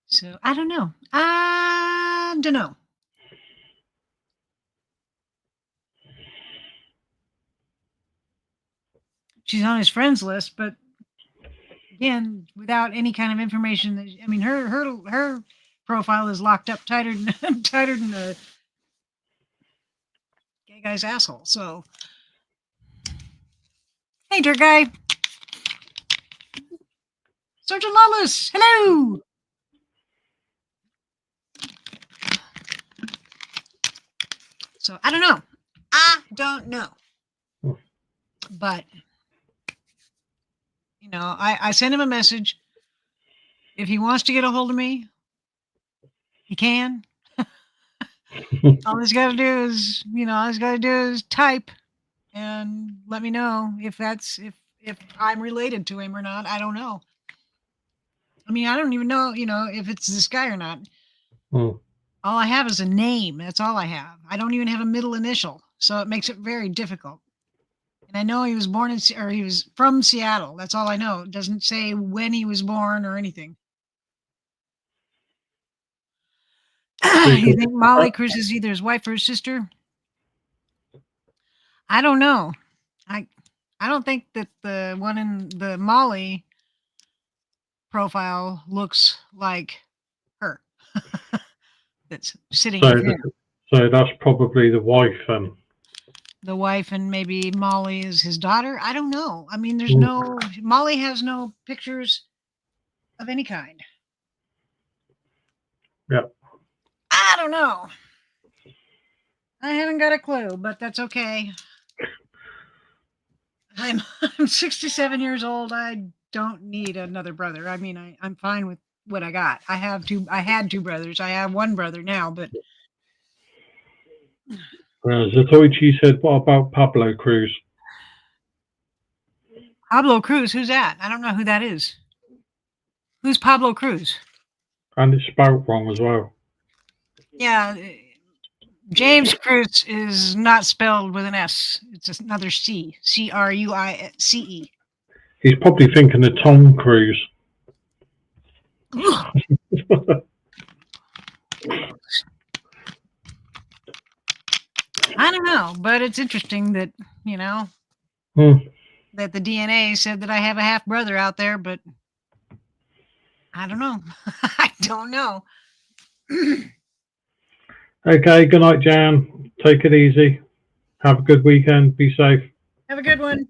So I don't know. She's on his friends list, but again, without any kind of information. I mean, her profile is locked up tighter than a gay guy's asshole. So, hey, dirt guy, Sergeant Lawless, hello. So I don't know. But I sent him a message. If he wants to get a hold of me, he can. All he's got to do is type and let me know if I'm related to him or not. I don't know. I mean, I don't even know, if it's this guy or not. Oh. All I have is a name. That's all I have. I don't even have a middle initial, so it makes it very difficult. And I know he was he was from Seattle. That's all I know. It doesn't say when he was born or anything. You think Molly Cruz is either his wife or his sister? I don't know. I don't think that the one in the Molly profile looks like her. That's sitting here. So that's probably the wife then. The wife and maybe Molly is his daughter. I don't know. I mean, Molly has no pictures of any kind. Yeah. I don't know. I haven't got a clue, but that's okay. I'm 67 years old. I don't need another brother. I mean, I'm fine with what I got. I had two brothers. I have one brother now, but Zatoichi said, "What about Pablo Cruz?" Pablo Cruz, who's that? I don't know who that is. Who's Pablo Cruz? And it's spelled wrong as well. Yeah, James Cruz is not spelled with an S. It's another C. Cruice. He's probably thinking of Tom Cruise. I don't know, but it's interesting that, that the DNA said that I have a half brother out there, but I don't know. I don't know. Okay, good night, Jan. Take it easy. Have a good weekend. Be safe. Have a good one.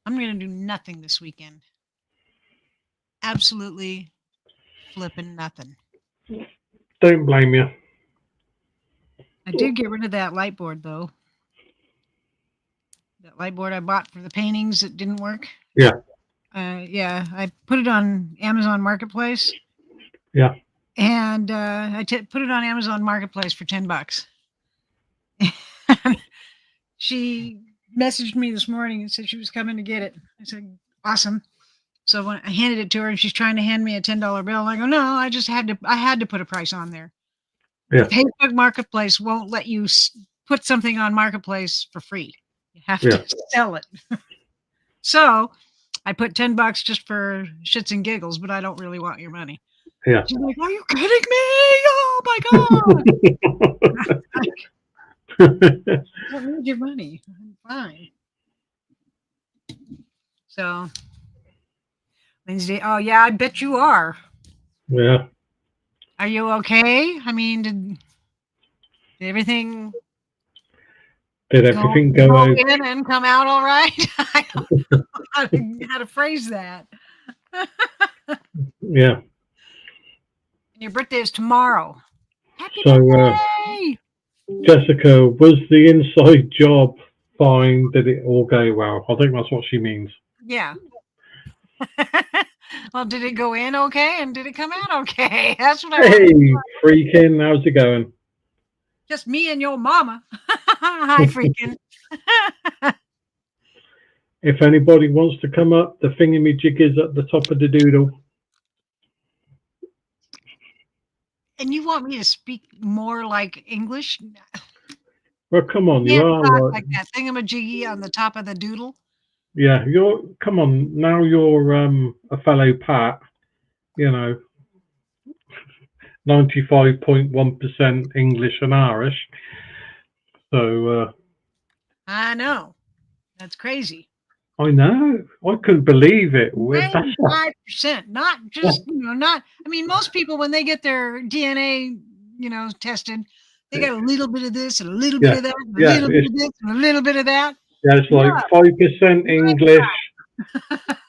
I'm going to do nothing this weekend. Absolutely flipping nothing. Don't blame you. I did get rid of that light board, though. That light board I bought for the paintings that didn't work. Yeah. Yeah, I put it on Amazon Marketplace. Yeah. And I put it on Amazon Marketplace for $10. She messaged me this morning and said she was coming to get it. I said, awesome. So when I handed it to her and she's trying to hand me a $10 bill, I go, no, I had to put a price on there. Yeah. Facebook Marketplace won't let you put something on Marketplace for free. You have to sell it. So I put $10 just for shits and giggles, but I don't really want your money. Yeah. She's like, are you kidding me? Oh my God. I don't need your money. I'm fine. So Wednesday. Oh yeah, I bet you are. Yeah. Are you okay? I mean, did everything? Did everything go in and come out all right? I don't know how to phrase that. Yeah. Your birthday is tomorrow. Happy So, birthday! Jessica, was the inside job fine? Did it all go well? I think that's what she means. Yeah. Well, did it go in okay and did it come out okay? That's what I Hey, Freakin', how's it going? Just me and your mama. Hi, Freakin'. If anybody wants to come up, the thingamajig is at the top of the doodle. And you want me to speak more like English? Well, come on, you are like that thingamajiggy on the top of the doodle. Yeah, come on, now you're a fellow Pat, 95.1% English and Irish. So I know. That's crazy. I know. I couldn't believe it. 95%, not just, not, I mean, most people, when they get their DNA, tested, they got a little bit of this and a little bit of that, and a little bit of this and a little bit of that. Yeah, it's like 5% English,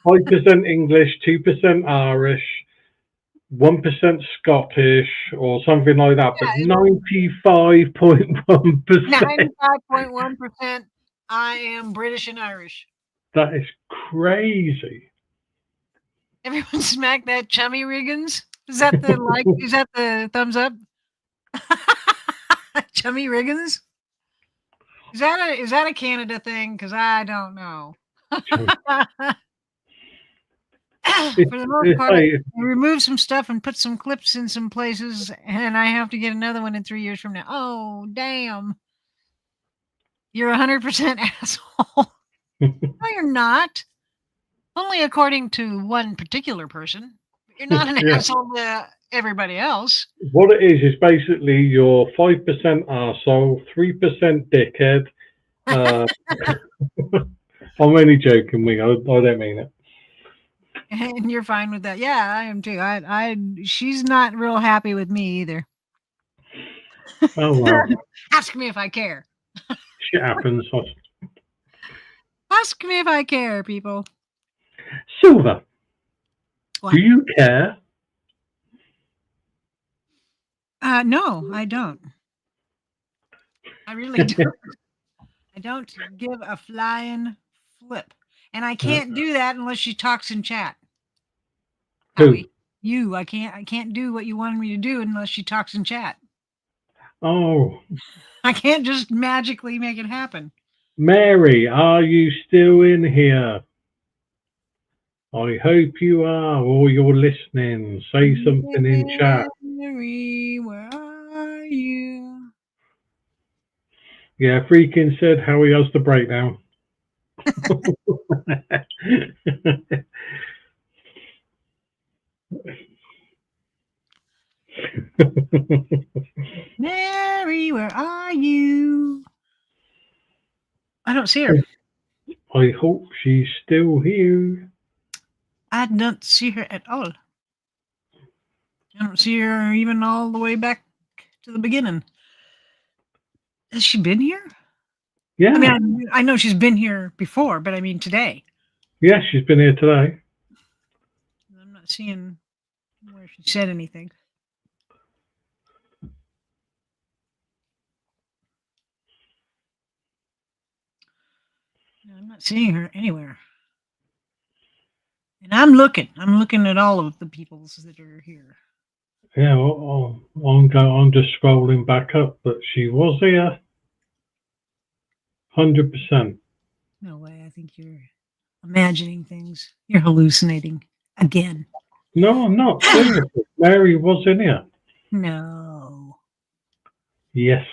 5% English, 2% Irish, 1% Scottish, or something like that. But 95.1%. 95.1%. I am British and Irish. That is crazy. Everyone smack that chummy Riggins. Is that the like? Is that the thumbs up? Chummy Riggins. Is that a Canada thing? Because I don't know. For the most part, I removed some stuff and put some clips in some places, and I have to get another one in 3 years from now. Oh, damn. You're 100% asshole. No, you're not. Only according to one particular person. You're not an asshole to everybody else. What it is basically you're 5% arsehole, 3% dickhead. I'm only joking, Wing. I don't mean it. And you're fine with that. Yeah, I am too. She's not real happy with me either. Oh well. Ask me if I care. Shit happens. Ask me if I care, people. Silver. What? Do you care? No, I don't. I really don't. I don't give a flying flip. And I can't do that unless she talks in chat. Who? Howie, you. I can't do what you wanted me to do unless she talks in chat. Oh, I can't just magically make it happen. Mary, are you still in here? I hope you are, or you're listening. Say something in chat. Mary, where are you? Yeah, Freaking said how he has the breakdown. Mary, where are you? I don't see her. I hope she's still here. I don't see her at all. I don't see her even all the way back to the beginning. Has she been here? Yeah. I mean, I know she's been here before, but I mean today. Yeah, she's been here today. I'm not seeing where she said anything. No, I'm not seeing her anywhere. And I'm looking at all of the peoples that are here. Yeah, I'm just scrolling back up, but she was here. 100%. No way. I think you're imagining things. You're hallucinating again. No, I'm not. Seriously. Mary was in here. No. Yes.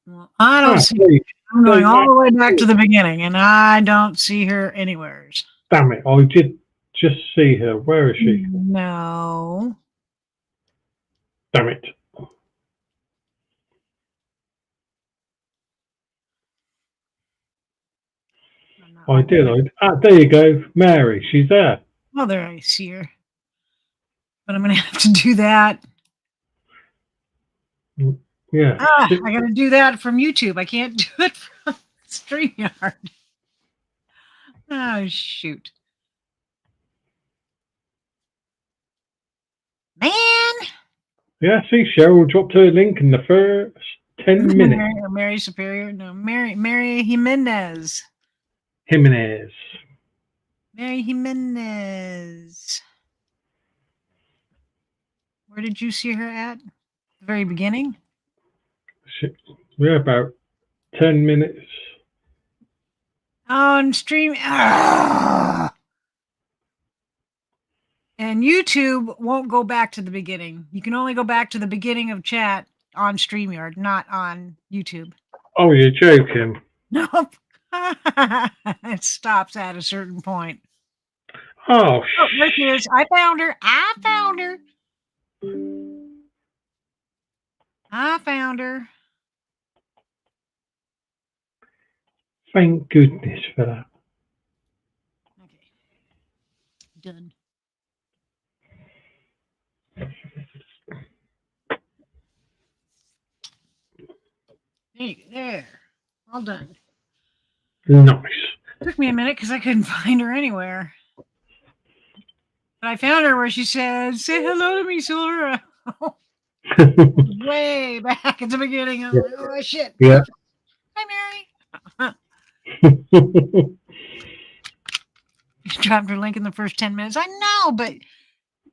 Well, I don't see her. I'm going all the way back to the beginning, and I don't see her anywhere. Damn it. I did just see her. Where is she? No. Damn it. I did. There you go. Mary, she's there. Well, there I see her. But I'm going to have to do that. Yeah. I got to do that from YouTube. I can't do it from StreamYard. Oh, shoot. Man. Yeah, see, Cheryl dropped her link in the first 10 minutes. Mary Superior. No, Mary Jimenez. Jimenez. Mary Jimenez. Where did you see her at? The very beginning? We're about 10 minutes. On stream. And YouTube won't go back to the beginning. You can only go back to the beginning of chat on StreamYard, not on YouTube. Oh, you're joking. Nope. It stops at a certain point. Oh, there she is. I found her. I found her. Thank goodness for that. Okay. Done. There. All done. Nice. Took me a minute because I couldn't find her anywhere. But I found her where she said, "Say hello to me, Silver." Way back at the beginning. I'm like, oh, shit. Yeah. Hi, Mary. You dropped her link in the first 10 minutes. I know, but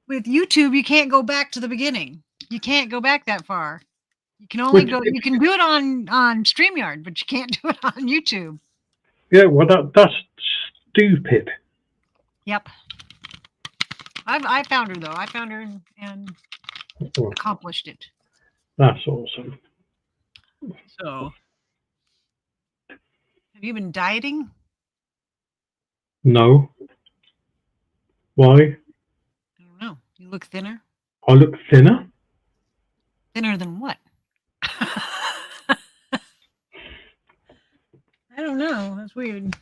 with YouTube, you can't go back to the beginning. You can't go back that far. You can only go. You can do it on StreamYard, but you can't do it on YouTube. Yeah, well, that's stupid. Yep. I found her though. I found her and accomplished it. That's awesome. So, have you been dieting? No. Why? I don't know. You look thinner. I look thinner? Thinner than what? I don't know. That's weird.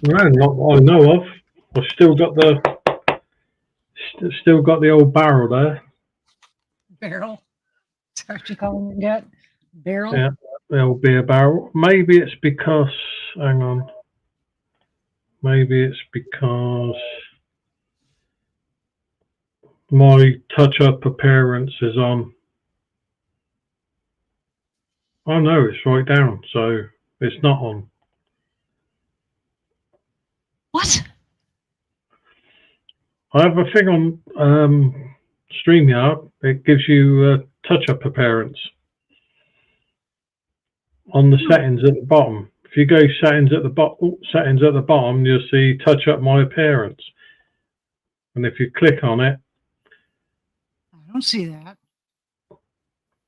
Well, not what I know of. I've still got the old barrel there. Barrel? Is that what you calling your gut? Barrel? Yeah, the old beer barrel. Maybe it's because, hang on. Maybe it's because my touch-up appearance is on. Oh no, it's right down, so it's not on. What? I have a thing on StreamYard. It gives you touch-up appearance on the settings at the bottom. If you go settings at the bottom, you'll see touch-up my appearance. And if you click on it, I don't see that.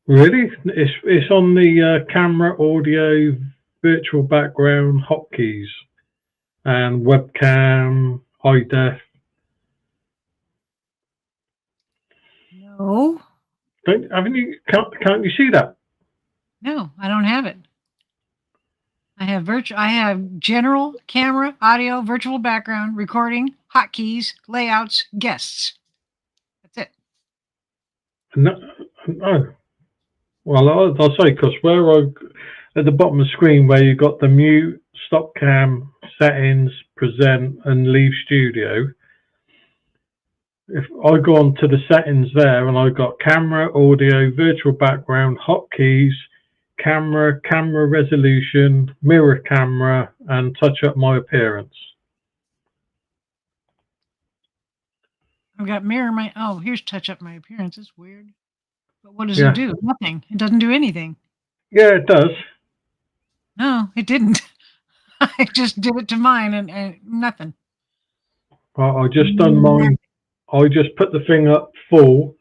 really, it's on the camera, audio, virtual background, hotkeys, and webcam, high def. No. Can't you see that? No, I don't have it. I have general, camera, audio, virtual background, recording, hotkeys, layouts, guests. That's it. No. Well, I'll say, because at the bottom of the screen where you've got the mute, stop cam, settings, present, and leave studio. If I go on to the settings there, and I've got camera, audio, virtual background, hotkeys, camera resolution, mirror camera, and touch up my appearance. I've got here's touch up my appearance. It's weird. But what does it do? Nothing. It doesn't do anything. Yeah, it does. No, it didn't. I just did it to mine and nothing. I just done mine. I just put the thing up full,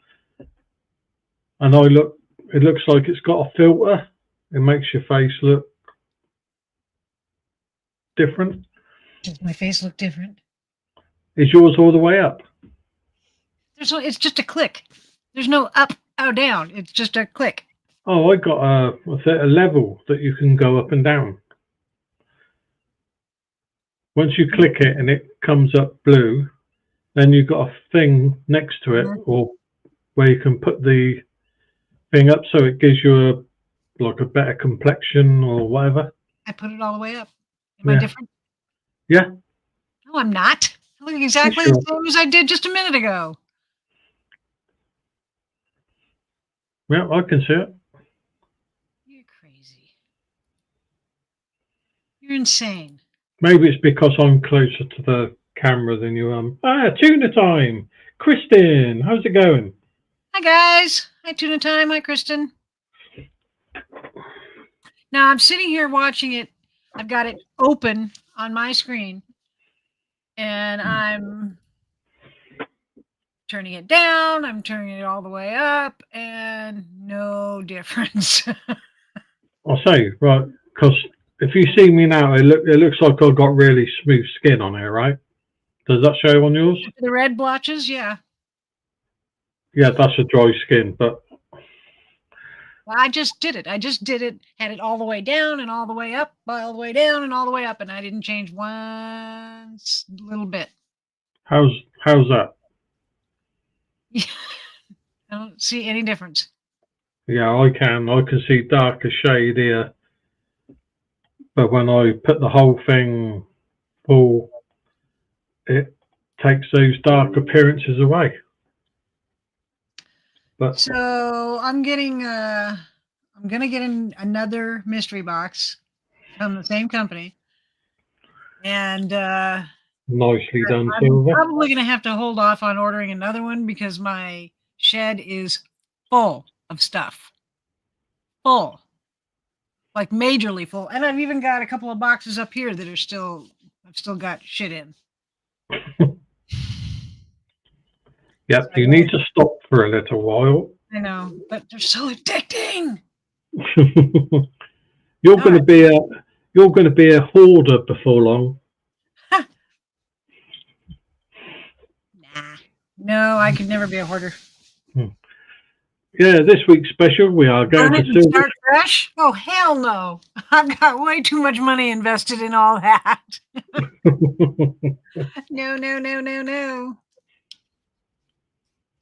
and it looks like it's got a filter. It makes your face look different. Does my face look different? Is yours all the way up? It's just a click. There's no up or down. It's just a click. Oh, I got a level that you can go up and down. Once you click it and it comes up blue, then you've got a thing next to it, or where you can put the thing up so it gives you a better complexion or whatever. I put it all the way up. Am I different? Yeah. No, I'm not. I look exactly the same as I did just a minute ago. Yeah, I can see it. You're crazy. You're insane. Maybe it's because I'm closer to the camera than you am. Tuna time. Kristen, how's it going? Hi, guys. Hi, Tuna Time. Hi, Kristen. Now, I'm sitting here watching it. I've got it open on my screen, and I'm turning it down. I'm turning it all the way up, and no difference. I'll say, right, because if you see me now, it looks like I've got really smooth skin on here, right? Does that show on yours? The red blotches, yeah. Yeah, that's a dry skin, but... Well, I just did it. Had it all the way down and all the way up, all the way down and all the way up, and I didn't change one little bit. How's that? I don't see any difference. Yeah, I can see darker shade here, but when I put the whole thing full, it takes those dark appearances away. But so I'm gonna get another mystery box from the same company, and nicely done, I'm Silver. probably gonna have to hold off on ordering another one because my shed is full of stuff. Full. Like majorly full. And I've even got a couple of boxes up here that I've still got shit in. Yep, you need to stop for a little while. I know, but they're so addicting. You're going to be a hoarder before long. Nah. No, I could never be a hoarder. Yeah, this week's special, we are going to start fresh? Oh, hell no. I've got way too much money invested in all that. No.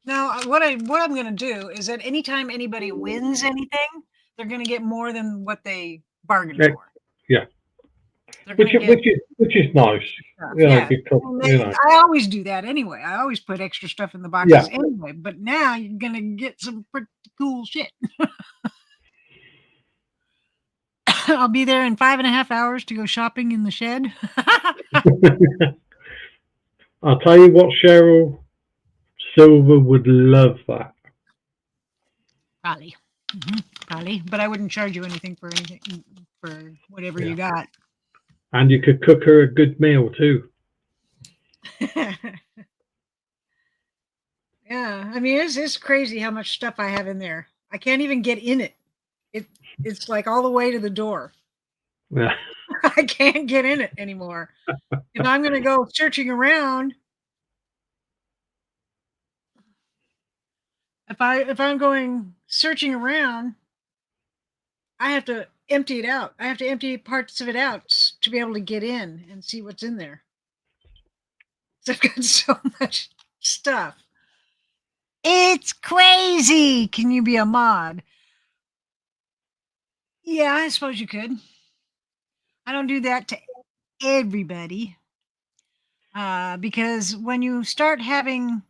No, what I'm going to do is that anytime anybody wins anything, they're going to get more than what they bargained for. Yeah. Which is nice. Yeah. Because, I always do that anyway. I always put extra stuff in the boxes anyway. But now you're going to get some pretty cool shit. I'll be there in 5.5 hours to go shopping in the shed. I'll tell you what, Cheryl, Silver would love that. Probably. Probably. But I wouldn't charge you anything for whatever you got. And you could cook her a good meal too. Yeah, I mean, it's crazy how much stuff I have in there. I can't even get in it. It's like all the way to the door. Yeah. I can't get in it anymore. If I'm going to go searching around, if I'm going searching around, I have to empty it out. I have to empty parts of it out to be able to get in and see what's in there. So I've got so much stuff. It's crazy. Can you be a mod? Yeah, I suppose you could. I don't do that to everybody. Because when you start having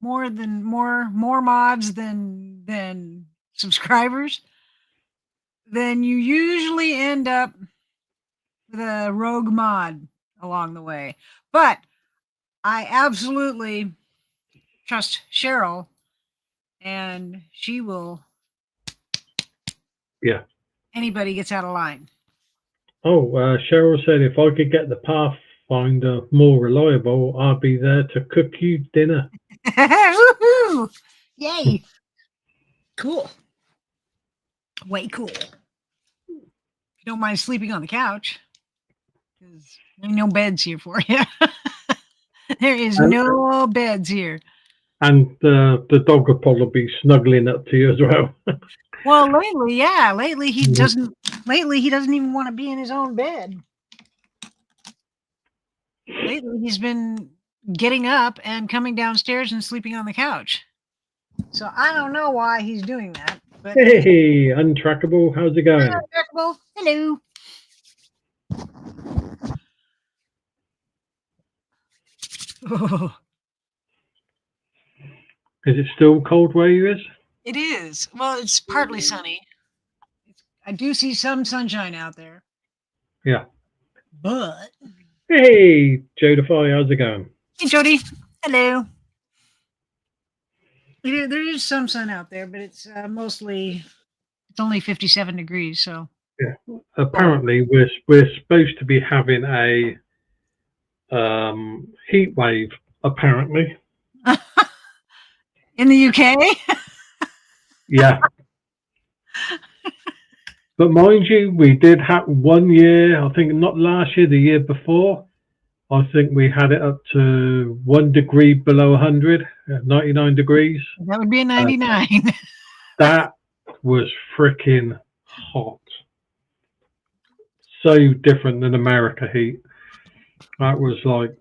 more mods than subscribers, then you usually end up with a rogue mod along the way. But I absolutely trust Cheryl, and she will. Yeah. Anybody gets out of line. Oh, Cheryl said if I could get the Pathfinder more reliable, I'd be there to cook you dinner. Woohoo! Yay! Cool. Way cool. If you don't mind sleeping on the couch, because there ain't no beds here for you. There is no beds here. And the dog will probably be snuggling up to you as well. Well, lately he doesn't even want to be in his own bed. Lately he's been getting up and coming downstairs and sleeping on the couch. So I don't know why he's doing that. But hey, Untrackable, how's it going? Untrackable, hello. Oh. Is it still cold where you is? It is. Well, it's partly sunny. I do see some sunshine out there. Yeah. But hey, Jodify, how's it going? Hey, Jody. Hello. There is some sun out there, but it's only 57 degrees. So yeah, apparently we're supposed to be having a heat wave. Apparently, in the UK. Yeah. But mind you, we did have 1 year, I think not last year, the year before, I think we had it up to 1 degree below 100, 99 degrees. That would be a 99. That was freaking hot. So different than America heat. That was like...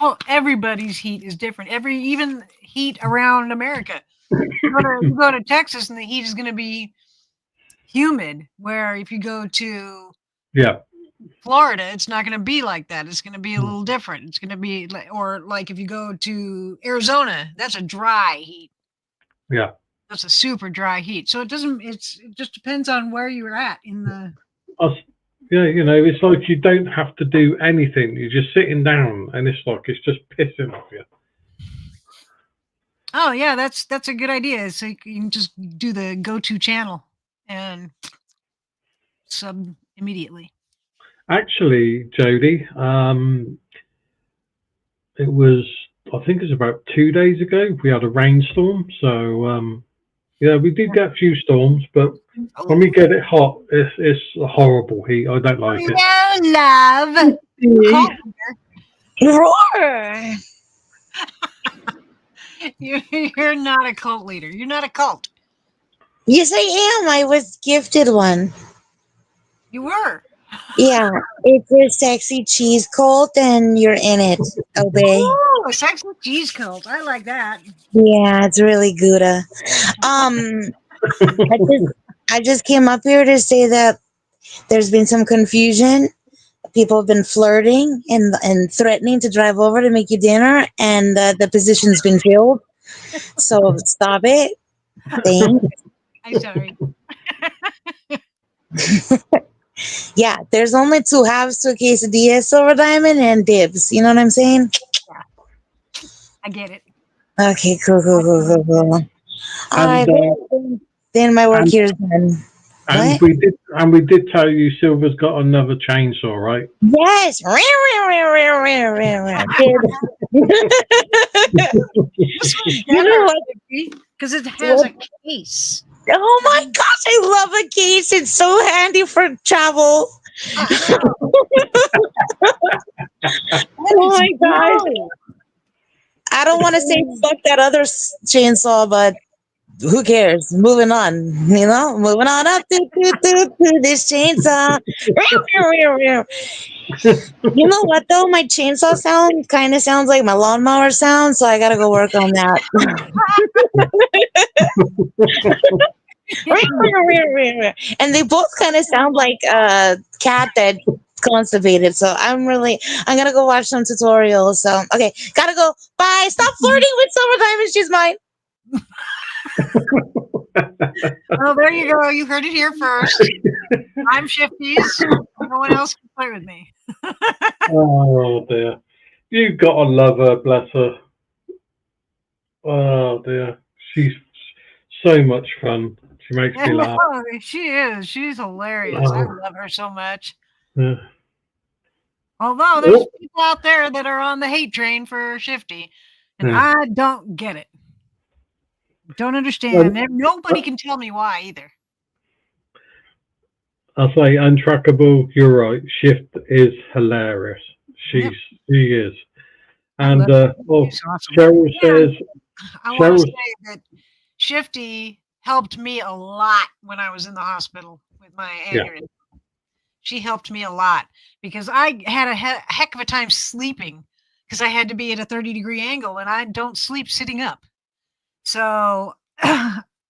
Well, everybody's heat is different. Even heat around America. You go to Texas and the heat is going to be humid, where if you go to Florida, it's not going to be like that. It's going to be a little different. It's going to be like if you go to Arizona, that's a dry heat. Yeah. That's a super dry heat. So it just depends on where you're at in the... Yeah, you know, it's like you don't have to do anything. You're just sitting down and it's just pissing off you. Oh yeah, that's a good idea. So you can just do the go-to channel and sub immediately. Actually, Jody, it was, I think it was about 2 days ago, we had a rainstorm. So, yeah, we did get a few storms, but when we get it hot, it's a horrible heat. I don't like it. No, love. You're not a cult leader. You're not a cult. Yes, I am. I was gifted one. You were. Yeah, it's a sexy cheese cult, and you're in it. Obey. Oh, a sexy cheese cult. I like that. Yeah, it's really good. I just came up here to say that there's been some confusion. People have been flirting and threatening to drive over to make you dinner, and the position's been filled. So stop it. Thanks. I'm sorry. Yeah, there's only two halves to a quesadilla, Silver Diamond and dibs. You know what I'm saying? I get it. Okay, cool. All right, And, then my work and, here is done. and What? we did tell you Silver's got another chainsaw, right? Yes. This one's You know better what? because it has a case. Oh my gosh, I love a case. It's so handy for travel. Oh my gosh. I don't want to say fuck that other chainsaw, but who cares? Moving on, moving on up to this chainsaw. You know what though? My chainsaw sound kind of sounds like my lawnmower sound, so I gotta go work on that. And they both kind of sound like a cat that constipated. So I'm gonna go watch some tutorials. So okay, gotta go. Bye. Stop flirting with Silver Diamond. She's mine. Well, there you go. You heard it here first. I'm Shifties. No one else can play with me. Oh dear. You've got to love her, bless her. Oh dear. She's so much fun. She makes me laugh. She is. She's hilarious. I love her so much. Yeah. Although there's people out there that are on the hate train for Shifty, and I don't get it. Don't understand. Nobody can tell me why either. I'll say untrackable. You're right. Shift is hilarious. She is. And awesome. Cheryl says. I want to say that Shifty helped me a lot when I was in the hospital with my aneurysm. Yeah. She helped me a lot because I had a heck of a time sleeping because I had to be at a 30-degree angle and I don't sleep sitting up. So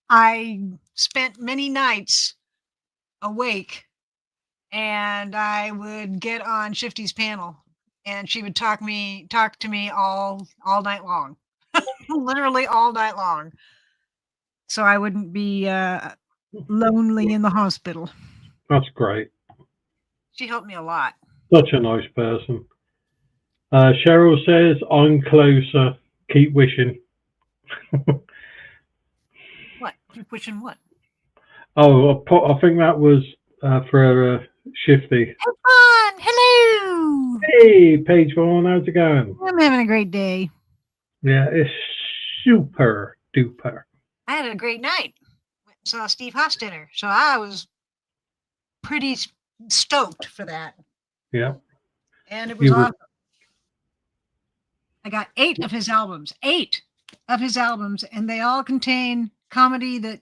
I spent many nights awake and I would get on Shifty's panel and she would talk to me all night long, literally all night long. So I wouldn't be lonely in the hospital. That's great. She helped me a lot. Such a nice person. Cheryl says, I'm closer. Keep wishing. What? Keep wishing what? Oh, I think that was for Shifty. Have fun. Hello. Hey, Page Vaughn. How's it going? I'm having a great day. Yeah, it's super duper. I had a great night. Saw Steve Hofstetter, so I was pretty stoked for that. Yeah. And it was awesome. I got 8 of his albums, and they all contain comedy that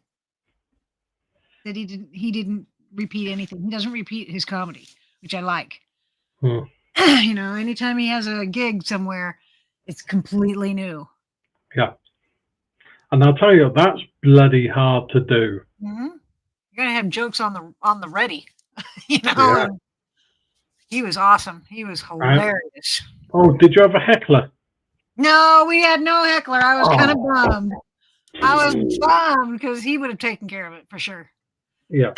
he didn't repeat anything. He doesn't repeat his comedy, which I like. Anytime he has a gig somewhere, it's completely new. Yeah. And I'll tell you, that's bloody hard to do. Mm-hmm. You're gonna have jokes on the ready. Yeah. He was awesome. He was hilarious. Did you have a heckler? No, we had no heckler. I was kind of bummed. I was bummed because he would have taken care of it for sure. Yeah.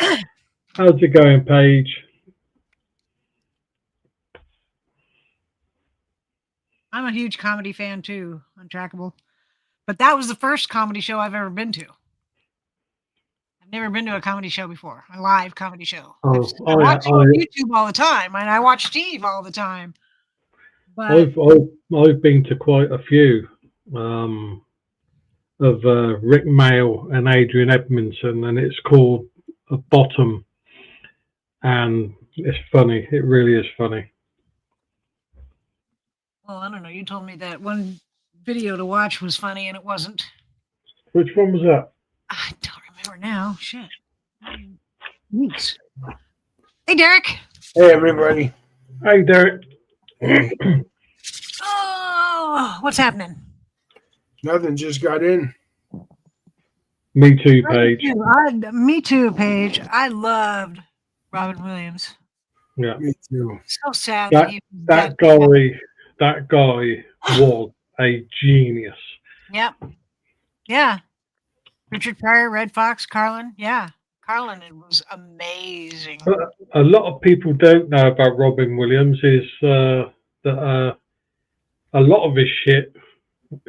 How's it going, Paige? I'm a huge comedy fan too, Untrackable. But that was the first comedy show I've ever been to. I've never been to a comedy show before, a live comedy show. I watch on YouTube all the time, and I watch Steve all the time. But I've been to quite a few of Rick Mail and Adrian Edmondson, and it's called A Bottom, and it's funny. It really is funny. Well, I don't know. You told me that one video to watch was funny, and it wasn't. Which one was that? I don't remember now. Shit. Weeks. Hey, Derek. Hey, everybody. Hey, Derek. Oh, what's happening? Nothing. Just got in. Me too, Paige. Me too, Paige. I loved Robin Williams. Yeah. Me too. So sad that guy was a genius. Yep. Yeah. Richard Pryor, Red Fox, Carlin. Yeah. Carlin was amazing. A lot of people don't know about Robin Williams is that a lot of his shit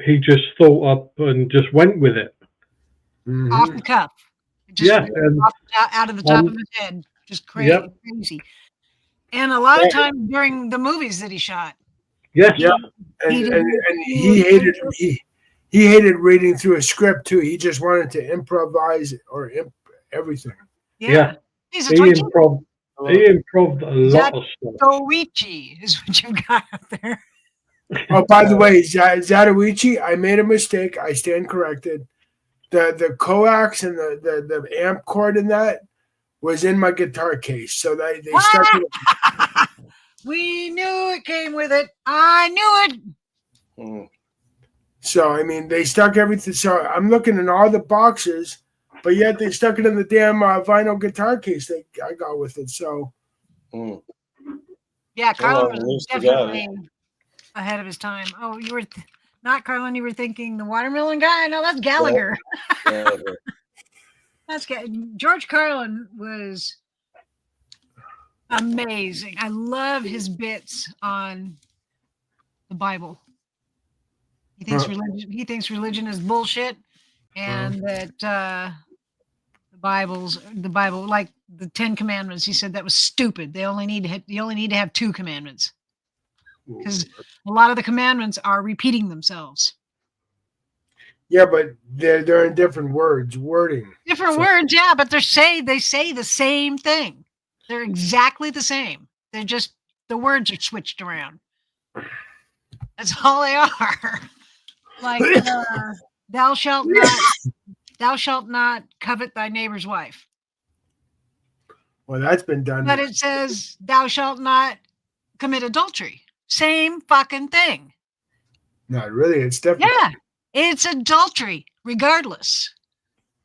he just thought up and just went with it. Off the cuff. Just Yeah, and, out of the top of his head. Just crazy, Yep. crazy. And a lot of times during the movies that he shot. yes, Yeah. And he hated reading through a script too. He just wanted to improvise or everything. yeah. He's He a twitchy. improved a lot of stuff. Zatoichi is what you've got up there. Oh, by the way, Zatoichi, I made a mistake. I stand corrected. The coax and the amp cord in that was in my guitar case. So they stuck it. We knew it came with it. I knew it. So, I mean, they stuck everything. So I'm looking in all the boxes, but yet they stuck it in the damn vinyl guitar case that I got with it. So, Yeah, Carlin was definitely ahead of his time. Oh, you were not Carlin. You were thinking the watermelon guy. No, that's Gallagher. That's George Carlin was amazing. I love his bits on the Bible. He thinks religion is bullshit, and that the Bible, like the 10 Commandments, he said that was stupid. You only need to have 2 commandments, because a lot of the commandments are repeating themselves. yeah, but they're in different wording. Different words, yeah, but they say the same thing. They're exactly the same. They're just the words are switched around. That's all they are. Like thou shalt not covet thy neighbor's wife. Well, that's been done. But it says thou shalt not commit adultery. Same fucking thing. Not really. It's different. Yeah, it's adultery, regardless.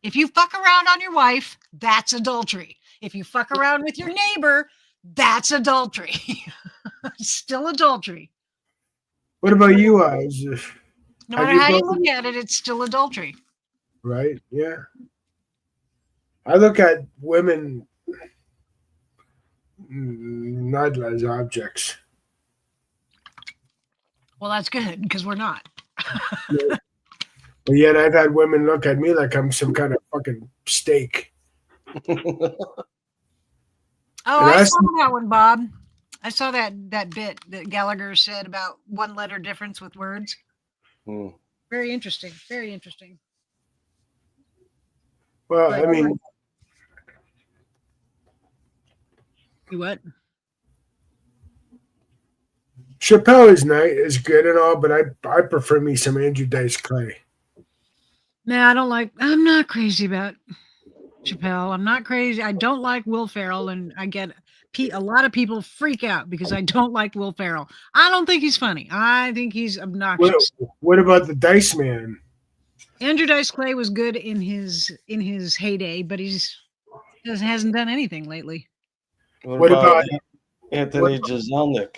If you fuck around on your wife, that's adultery. If you fuck around with your neighbor, that's adultery. Still adultery. What about you? No matter how you look at it, it's still adultery. Right? Yeah. I look at women not as objects. Well, that's good, because we're not. But yet I've had women look at me like I'm some kind of fucking steak. I saw that one, Bob. I saw that bit that Gallagher said about 1 letter difference with words. Very interesting. Very interesting. Well, I mean, You what? Chappelle is good and all, but I prefer me some Andrew Dice Clay. No, I'm not crazy about Chappelle. I'm not crazy. I don't like Will Ferrell, and I get a lot of people freak out because I don't like Will Ferrell. I don't think he's funny. I think he's obnoxious. What about the Dice Man? Andrew Dice Clay was good in his heyday, but hasn't done anything lately. What about Anthony Jeselnik?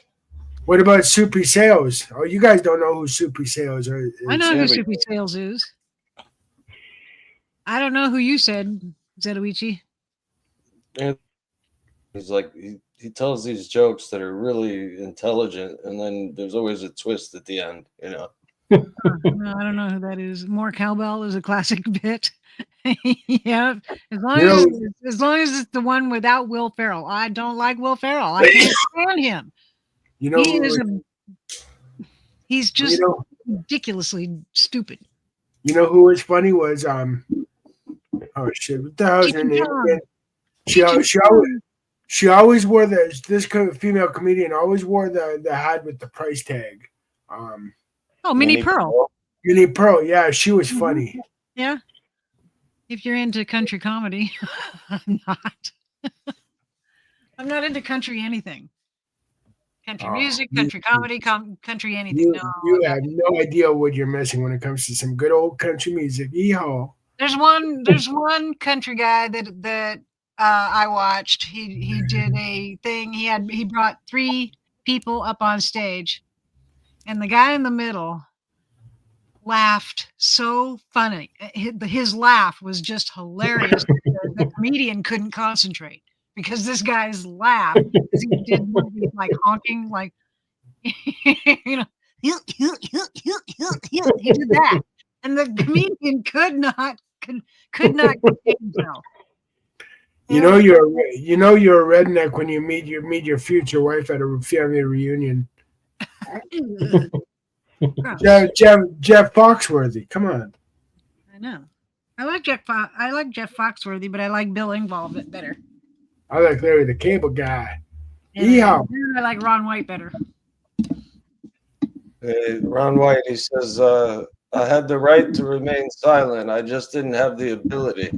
What about Soupy Sales? Oh, you guys don't know who Soupy Sales is. I know who Soupy Sales is. I don't know who you said, Zatoichi. He's like he tells these jokes that are really intelligent, and then there's always a twist at the end, you know. No, I don't know who that is. More Cowbell is a classic bit. Yeah, as long as it's the one without Will Ferrell. I don't like Will Ferrell. I can't stand him. You know, he's just ridiculously stupid. You know who was funny was oh shit, what the hell is her name again? She always wore this female comedian always wore the hat with the price tag. Minnie Pearl. Minnie Pearl, yeah, she was funny. Yeah. If you're into country comedy, I'm not. I'm not into country anything. Country music, country comedy, country anything. You have no idea what you're missing when it comes to some good old country music. Yeehaw. There's one country guy that I watched. He did a thing. He brought 3 people up on stage, and the guy in the middle laughed so funny. His laugh was just hilarious. the comedian couldn't concentrate because this guy's laugh, because he did movies like honking, like you know, he did that, and the comedian could not contain himself. You know you're a redneck when you meet your future wife at a family reunion. Jeff Foxworthy, come on. I know. I like Jeff Foxworthy, but I like Bill Engvall better. I like Larry the Cable Guy. And I like Ron White better. Ron White, he says, I had the right to remain silent. I just didn't have the ability.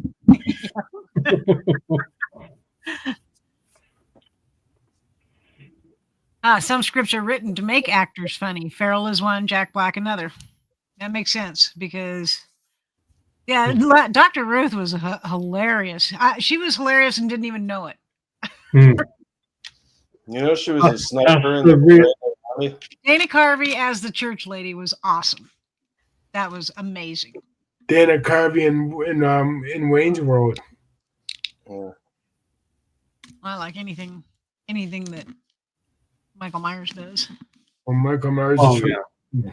Some scripts are written to make actors funny. Farrell is one, Jack Black another. That makes sense because, yeah, Dr. Ruth was hilarious. She was hilarious and didn't even know it. You know, she was a sniper in the Army. Dana Carvey as the church lady was awesome. That was amazing. Dana Carvey in Wayne's World. Yeah. I like anything that Michael Myers does. Well, Michael Myers. Yeah.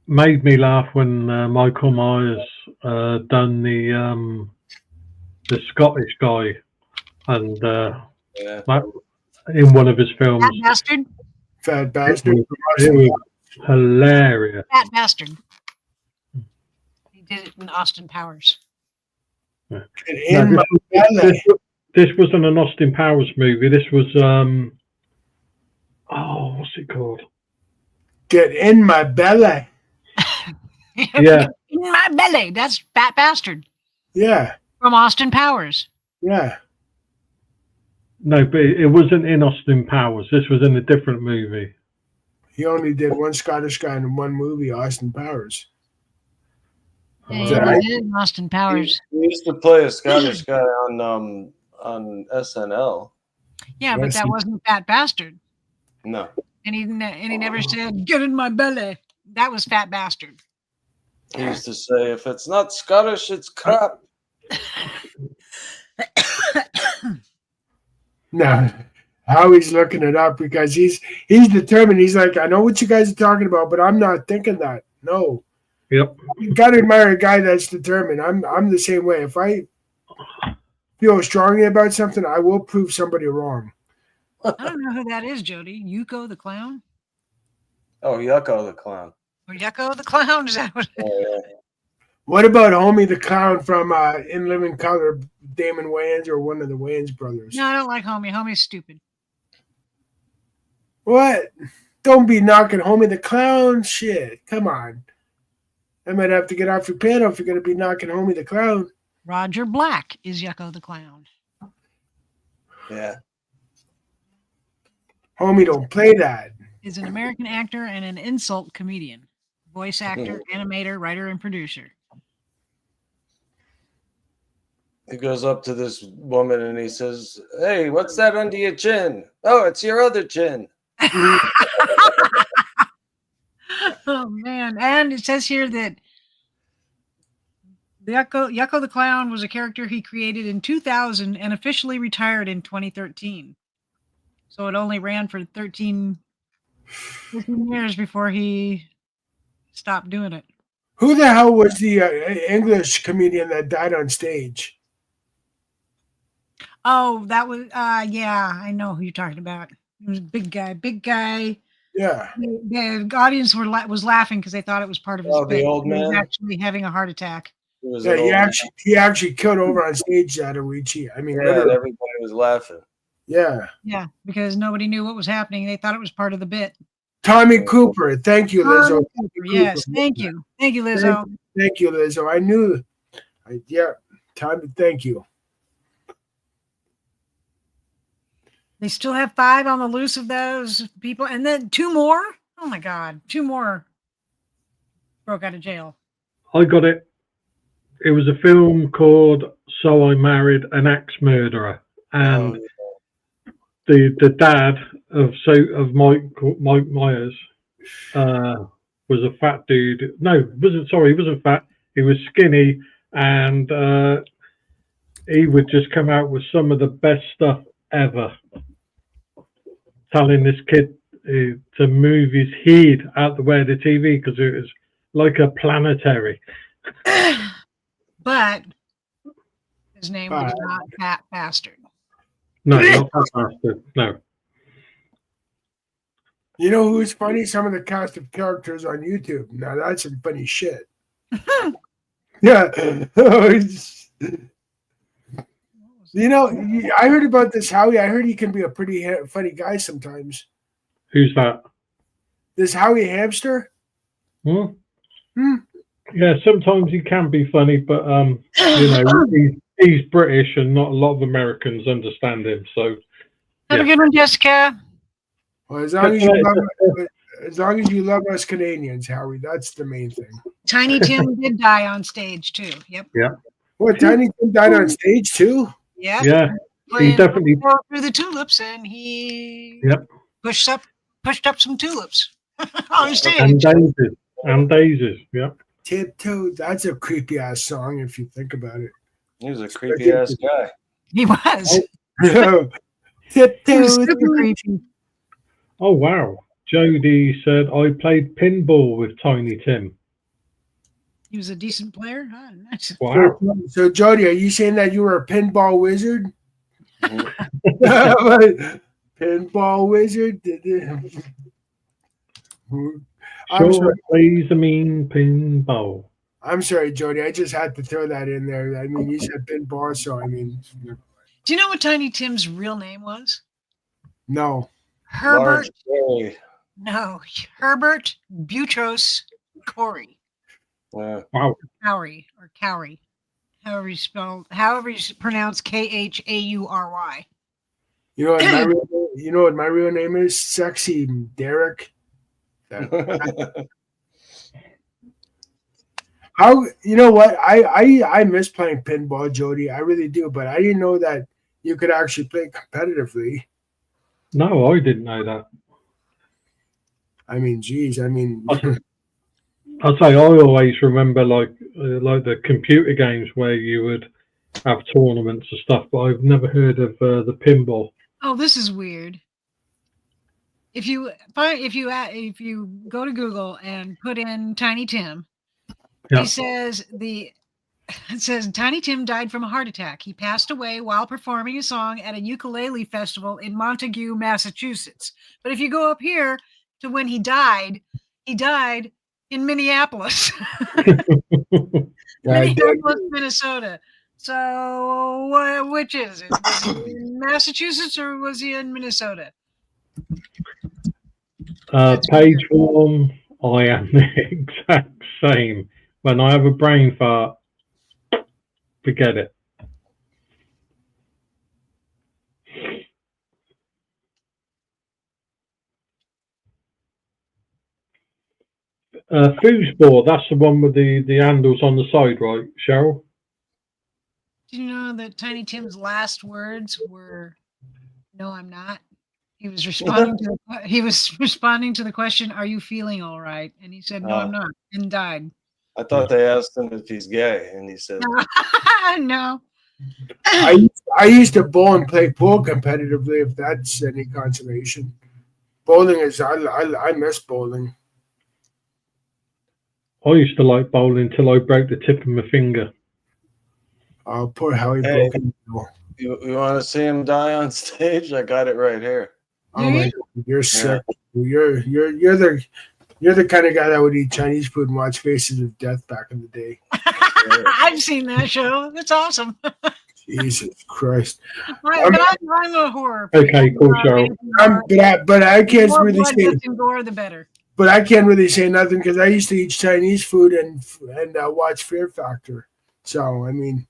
Made me laugh when Michael Myers done the Scottish guy, and in one of his films. Fat Bastard. Fat Bastard. It was hilarious. Fat Bastard. He did it in Austin Powers. Yeah. This wasn't an Austin Powers movie. This was what's it called? Get in my belly. Yeah. In my belly. That's Fat Bastard. Yeah. From Austin Powers. Yeah. No, but it wasn't in Austin Powers. This was in a different movie. He only did one Scottish guy in one movie, Austin Powers. Yeah, he did in Austin Powers. He used to play a Scottish guy on SNL. Yeah, but that wasn't Fat Bastard. No. And he never said, "Get in my belly." That was Fat Bastard. He used to say, "If it's not Scottish, it's crap." No, Howie's looking it up because he's determined. He's like, I know what you guys are talking about, but I'm not thinking that. No. Yep. You gotta admire a guy that's determined. I'm the same way. If I feel strongly about something, I will prove somebody wrong. I don't know who that is, Jody. Yuko the Clown? Oh, Yucko the Clown. Or Yucko the Clown? Is that what? What about Homie the Clown from In Living Color, Damon Wayans, or one of the Wayans brothers? No, I don't like Homie. Homie's stupid. What? Don't be knocking Homie the Clown. Shit, come on. I might have to get off your panel if you're going to be knocking Homie the Clown. Roger Black is Yucko the Clown. Yeah. Homie don't play that. Is an American actor and an insult comedian. Voice actor, animator, writer, and producer. He goes up to this woman and he says, "Hey, what's that under your chin?" "Oh, it's your other chin." Oh, man. And it says here that Yucko the Clown was a character he created in 2000 and officially retired in 2013. So it only ran for 15 years before he stopped doing it. Who the hell was the English comedian that died on stage? Oh, that was, yeah, I know who you're talking about. It was a big guy. Yeah. The audience was laughing because they thought it was part of his bit. The old man? He was actually having a heart attack. He actually killed over on stage, Zatoichi. I mean, everybody was laughing. Yeah. Yeah, because nobody knew what was happening. They thought it was part of the bit. Tommy Cooper. Thank you, Lizzo. Yes, thank you. Thank you, Lizzo. Thank you, Lizzo. I knew. Tommy, thank you. They still have 5 on the loose of those people. And then 2 more. Oh, my God. 2 more broke out of jail. I got it. It was a film called So I Married an Axe Murderer. And the dad of Mike Myers was a fat dude. No, he wasn't fat. He was skinny, and he would just come out with some of the best stuff ever, telling this kid to move his head out the way of the TV because it was like a planetary. But his name was not Fat Bastard. No, not Fat Bastard. No. You know who's funny? Some of the cast of characters on YouTube. Now that's some funny shit. Yeah. You know, I heard about this Howie. I heard he can be a pretty funny guy sometimes. Who's that? This Howie Hamster. Hmm? Yeah, sometimes he can be funny, but you know, he's British, and not a lot of Americans understand him. So, Have a good one, Jessica. Well, as long as you love us Canadians, Howie, that's the main thing. Tiny Tim did die on stage too. Yep. Yeah. What, Tiny Tim died on stage too? Yep. Yeah. He definitely through the tulips, and he Yep. pushed up some tulips on stage. And daisies. Yep. Tiptoe. That's a creepy ass song if you think about it. He was a creepy ass guy. He was. Tiptoe. He was super creepy. Oh wow. Jody said I played pinball with Tiny Tim. He was a decent player. Huh? Nice. Wow. So Jody, are you saying that you were a pinball wizard? Pinball wizard? Sure plays a mean pinball. I'm sorry, Jody. I just had to throw that in there. I mean, you said pinball, so I mean. Do you know what Tiny Tim's real name was? No. Herbert. No, Herbert Boutros Corey. Yeah. Wow. Cowrie or Cowrie. However you pronounce Khaury. You know what my real name is? Sexy Derek. How, you know what? I miss playing pinball, Jody. I really do, but I didn't know that you could actually play competitively. No, I didn't know that. I mean, geez, I mean, I'll say I always remember like the computer games where you would have tournaments and stuff, but I've never heard of the pinball. Oh, this is weird. If you go to Google and put in Tiny Tim, Yeah. it says Tiny Tim died from a heart attack. He passed away while performing a song at a ukulele festival in Montague, Massachusetts. But if you go up here to when he died in Minneapolis. Minneapolis, Minnesota. So which is it? Was he in Massachusetts or was he in Minnesota? Page 1, I am the exact same. When I have a brain fart, forget it. Foosball, that's the one with the handles on the side, right, Cheryl? Do you know that Tiny Tim's last words were, "No, I'm not"? He was responding to the question, "Are you feeling all right?" And he said, "No, I'm not," and died. I thought they asked him if he's gay, and he said, "No." I used to bowl and play pool competitively, if that's any consolation. Bowling is I miss bowling. I used to like bowling until I broke the tip of my finger. Oh, poor Howie Hey. broken. you want to see him die on stage? I got it right here. Oh my God, you're sick. You're the kind of guy that would eat Chinese food and watch Faces of Death back in the day. I've seen that show. It's awesome. Jesus Christ! I'm a horror. Okay, cool, Cheryl. But I can't More really blood, say. guts, and gore, the better. But I can't really say nothing because I used to eat Chinese food and watch Fear Factor. So I mean,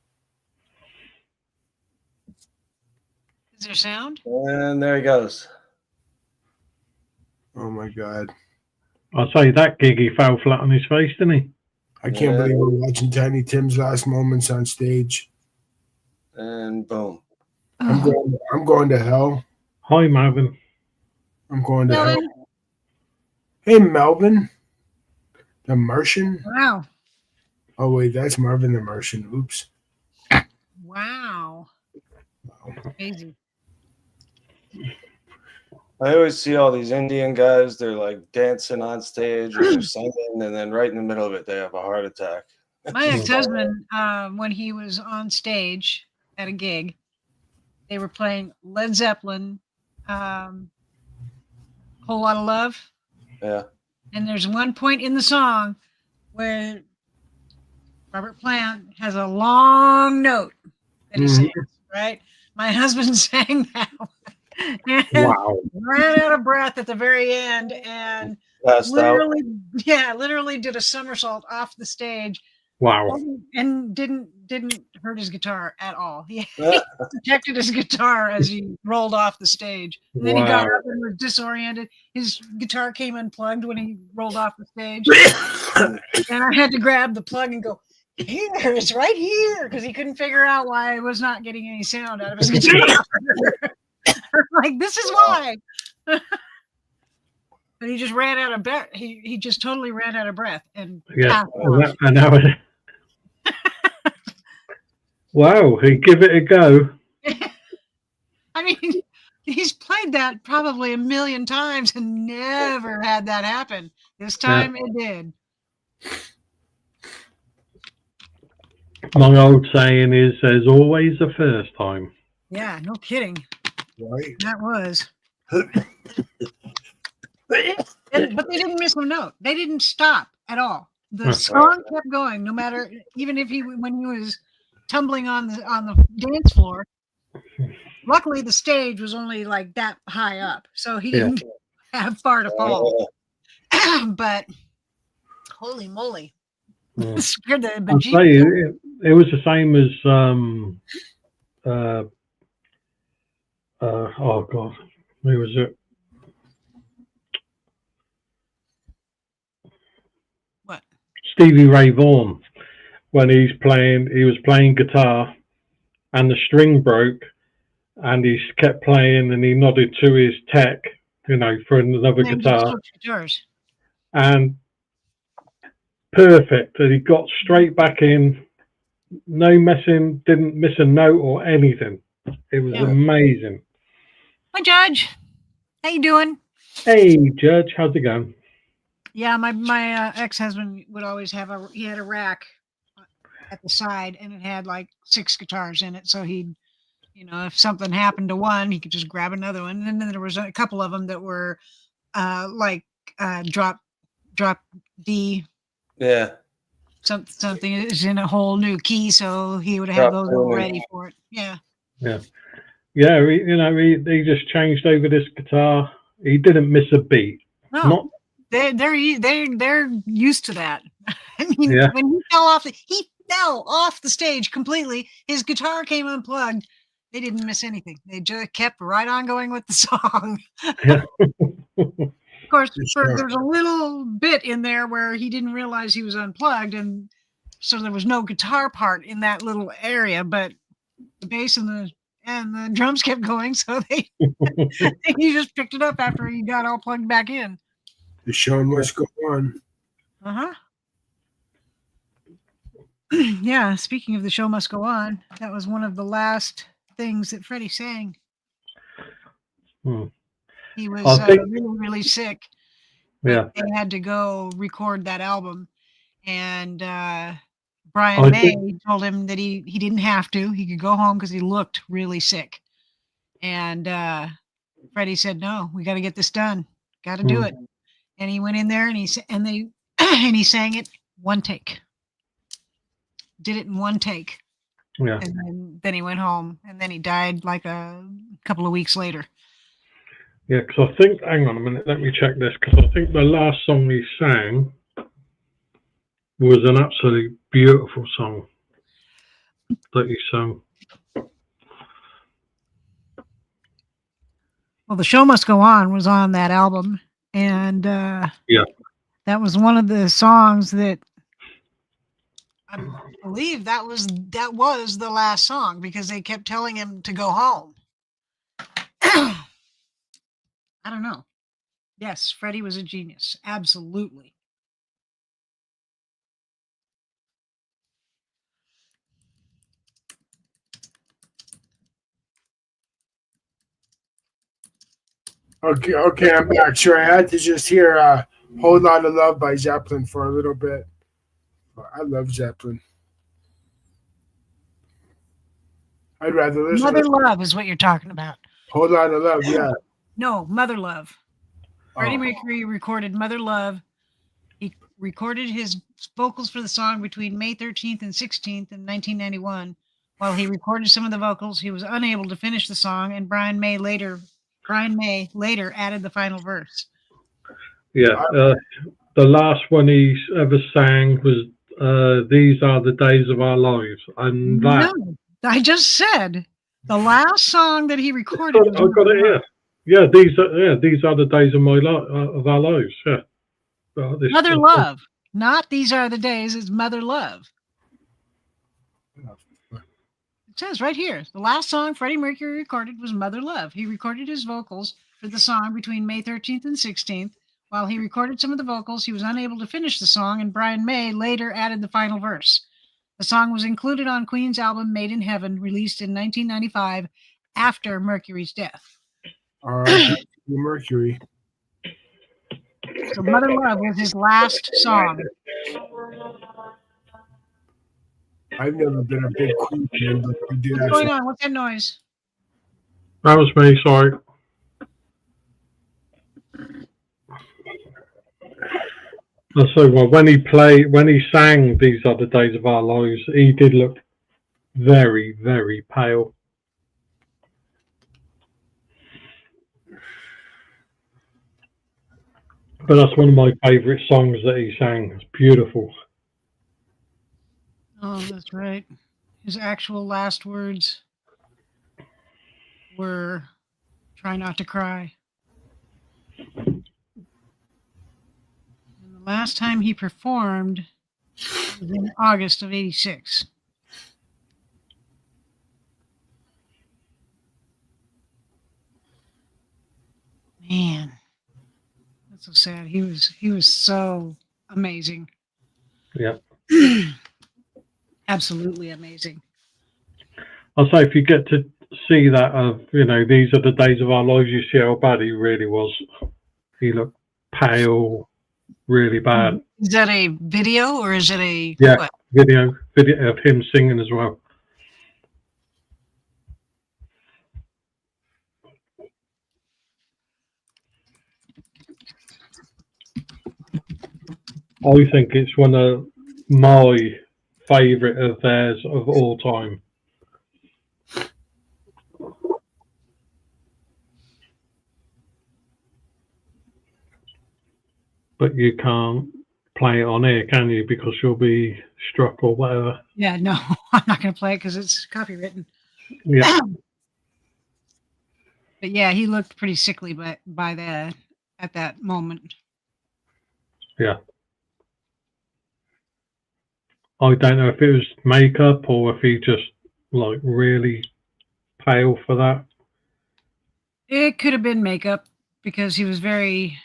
Is there sound? And there he goes. oh my God, I'll say that gig, he fell flat on his face, didn't he? I can't believe we're watching Tiny Tim's last moments on stage. And boom. I'm going to hell. Hi, Marvin. I'm going to Melvin? hell. Hey, Melvin, the Martian. Wow. Oh wait, that's Marvin the Martian. Oops. Wow. Crazy. I always see all these Indian guys, they're like dancing on stage or they're singing, and then right in the middle of it, they have a heart attack. My ex-husband, when he was on stage at a gig, they were playing Led Zeppelin, Whole Lot of Love. Yeah. And there's one point in the song where Robert Plant has a long note that he sings, right? My husband sang that one. And ran out of breath at the very end and literally did a somersault off the stage. Wow. And didn't hurt his guitar at all. He protected his guitar as he rolled off the stage. And then he got up and was disoriented. His guitar came unplugged when he rolled off the stage. And I had to grab the plug and go, here, it's right here, because he couldn't figure out why I was not getting any sound out of his guitar. Like, this is why. But he just ran out of breath. He just totally ran out of breath. And wow, he give it a go. I mean, he's played that probably a million times and never had that happen. This time it did. My old saying is, there's always a first time. Yeah, no kidding. Right. That was. But they didn't miss a note. They didn't stop at all. The song kept going, no matter, even if when he was tumbling on the dance floor. Luckily, the stage was only like that high up, so he didn't have far to fall. But holy moly, scared the bejesus. It was the same as oh God, who was it? What? Stevie Ray Vaughan, when he was playing guitar, and the string broke, and he kept playing, and he nodded to his tech, for another guitar, and perfect. And he got straight back in, no messing, didn't miss a note or anything. It was amazing. Hi, Judge. How you doing? Hey, Judge. How's it going? Yeah, my ex-husband would always he had a rack at the side, and it had like 6 guitars in it. So he'd, if something happened to one, he could just grab another one. And then there was a couple of them that were drop D. Yeah. Something is in a whole new key, so he would have those all ready for it. Yeah. Yeah. Yeah, he just changed over this guitar. He didn't miss a beat. No, they're used to that. I mean, when he fell off the stage completely. His guitar came unplugged. They didn't miss anything. They just kept right on going with the song. Yeah. Of course, there's a little bit in there where he didn't realize he was unplugged, and so there was no guitar part in that little area, but the bass and the drums kept going, so he just picked it up after he got all plugged back in. The show must go on. Yeah, speaking of the show must go on, that was one of the last things that Freddie sang. He was really, really sick. Yeah. They had to go record that album, and Brian May told him that he didn't have to. He could go home because he looked really sick. And Freddie said, "No, we got to get this done. Got to do it." And he went in there and he sang it one take. Did it in one take. Yeah. And then he went home, and then he died like a couple of weeks later. Yeah, because I think, hang on a minute, let me check this, because I think the last song he sang was an absolutely beautiful song that he sang. Well, The Show Must Go On was on that album, and that was one of the songs that I believe that was the last song, because they kept telling him to go home. I don't know. Yes, Freddie was a genius. Absolutely. Okay, I'm back. Sure, I had to just hear "Whole Lot of Love" by Zeppelin for a little bit. I love Zeppelin. I'd rather listen Mother to Love is what you're talking about. "Whole Lot of Love." Yeah. No, Mother Love. Freddie Oh. Mercury recorded Mother Love. He recorded his vocals for the song between May 13th and 16th in 1991. While he recorded some of the vocals, he was unable to finish the song, and Brian May later added the final verse. Yeah, the last one he ever sang was "These Are the Days of Our Lives," and that. No, I just said the last song that he recorded. I got it here. Yeah, these are the days of of our lives. Yeah, Mother Love, not "These Are the Days." It's Mother Love. It says right here, the last song Freddie Mercury recorded was Mother Love. He recorded his vocals for the song between May 13th and 16th. While he recorded some of the vocals, he was unable to finish the song, and Brian May later added the final verse. The song was included on Queen's album Made in Heaven, released in 1995 after Mercury's death. All right, Mercury. So Mother Love was his last song. I've never been a big Queen fan, but we did. What's going on? What's that noise? That was me. Sorry. So when he sang "These Are the Days of Our Lives," he did look very, very pale. But that's one of my favourite songs that he sang. It's beautiful. Oh, that's right. His actual last words were, "Try not to cry." And the last time he performed was in August of '86. Man, that's so sad. He was so amazing. Yeah. Absolutely amazing. I'll say if you get to see that these are the days of our lives, you see how bad he really was. He looked pale, really bad. Is that a video or is it a what? video of him singing as well? I think it's one of my favourite of theirs of all time. But you can't play it on air, can you? Because you'll be struck or whatever. Yeah, no, I'm not going to play it because it's copywritten. Yeah. But yeah, he looked pretty sickly by that at that moment. Yeah. I don't know if it was makeup or if he just really pale for that. It could have been makeup because he was very.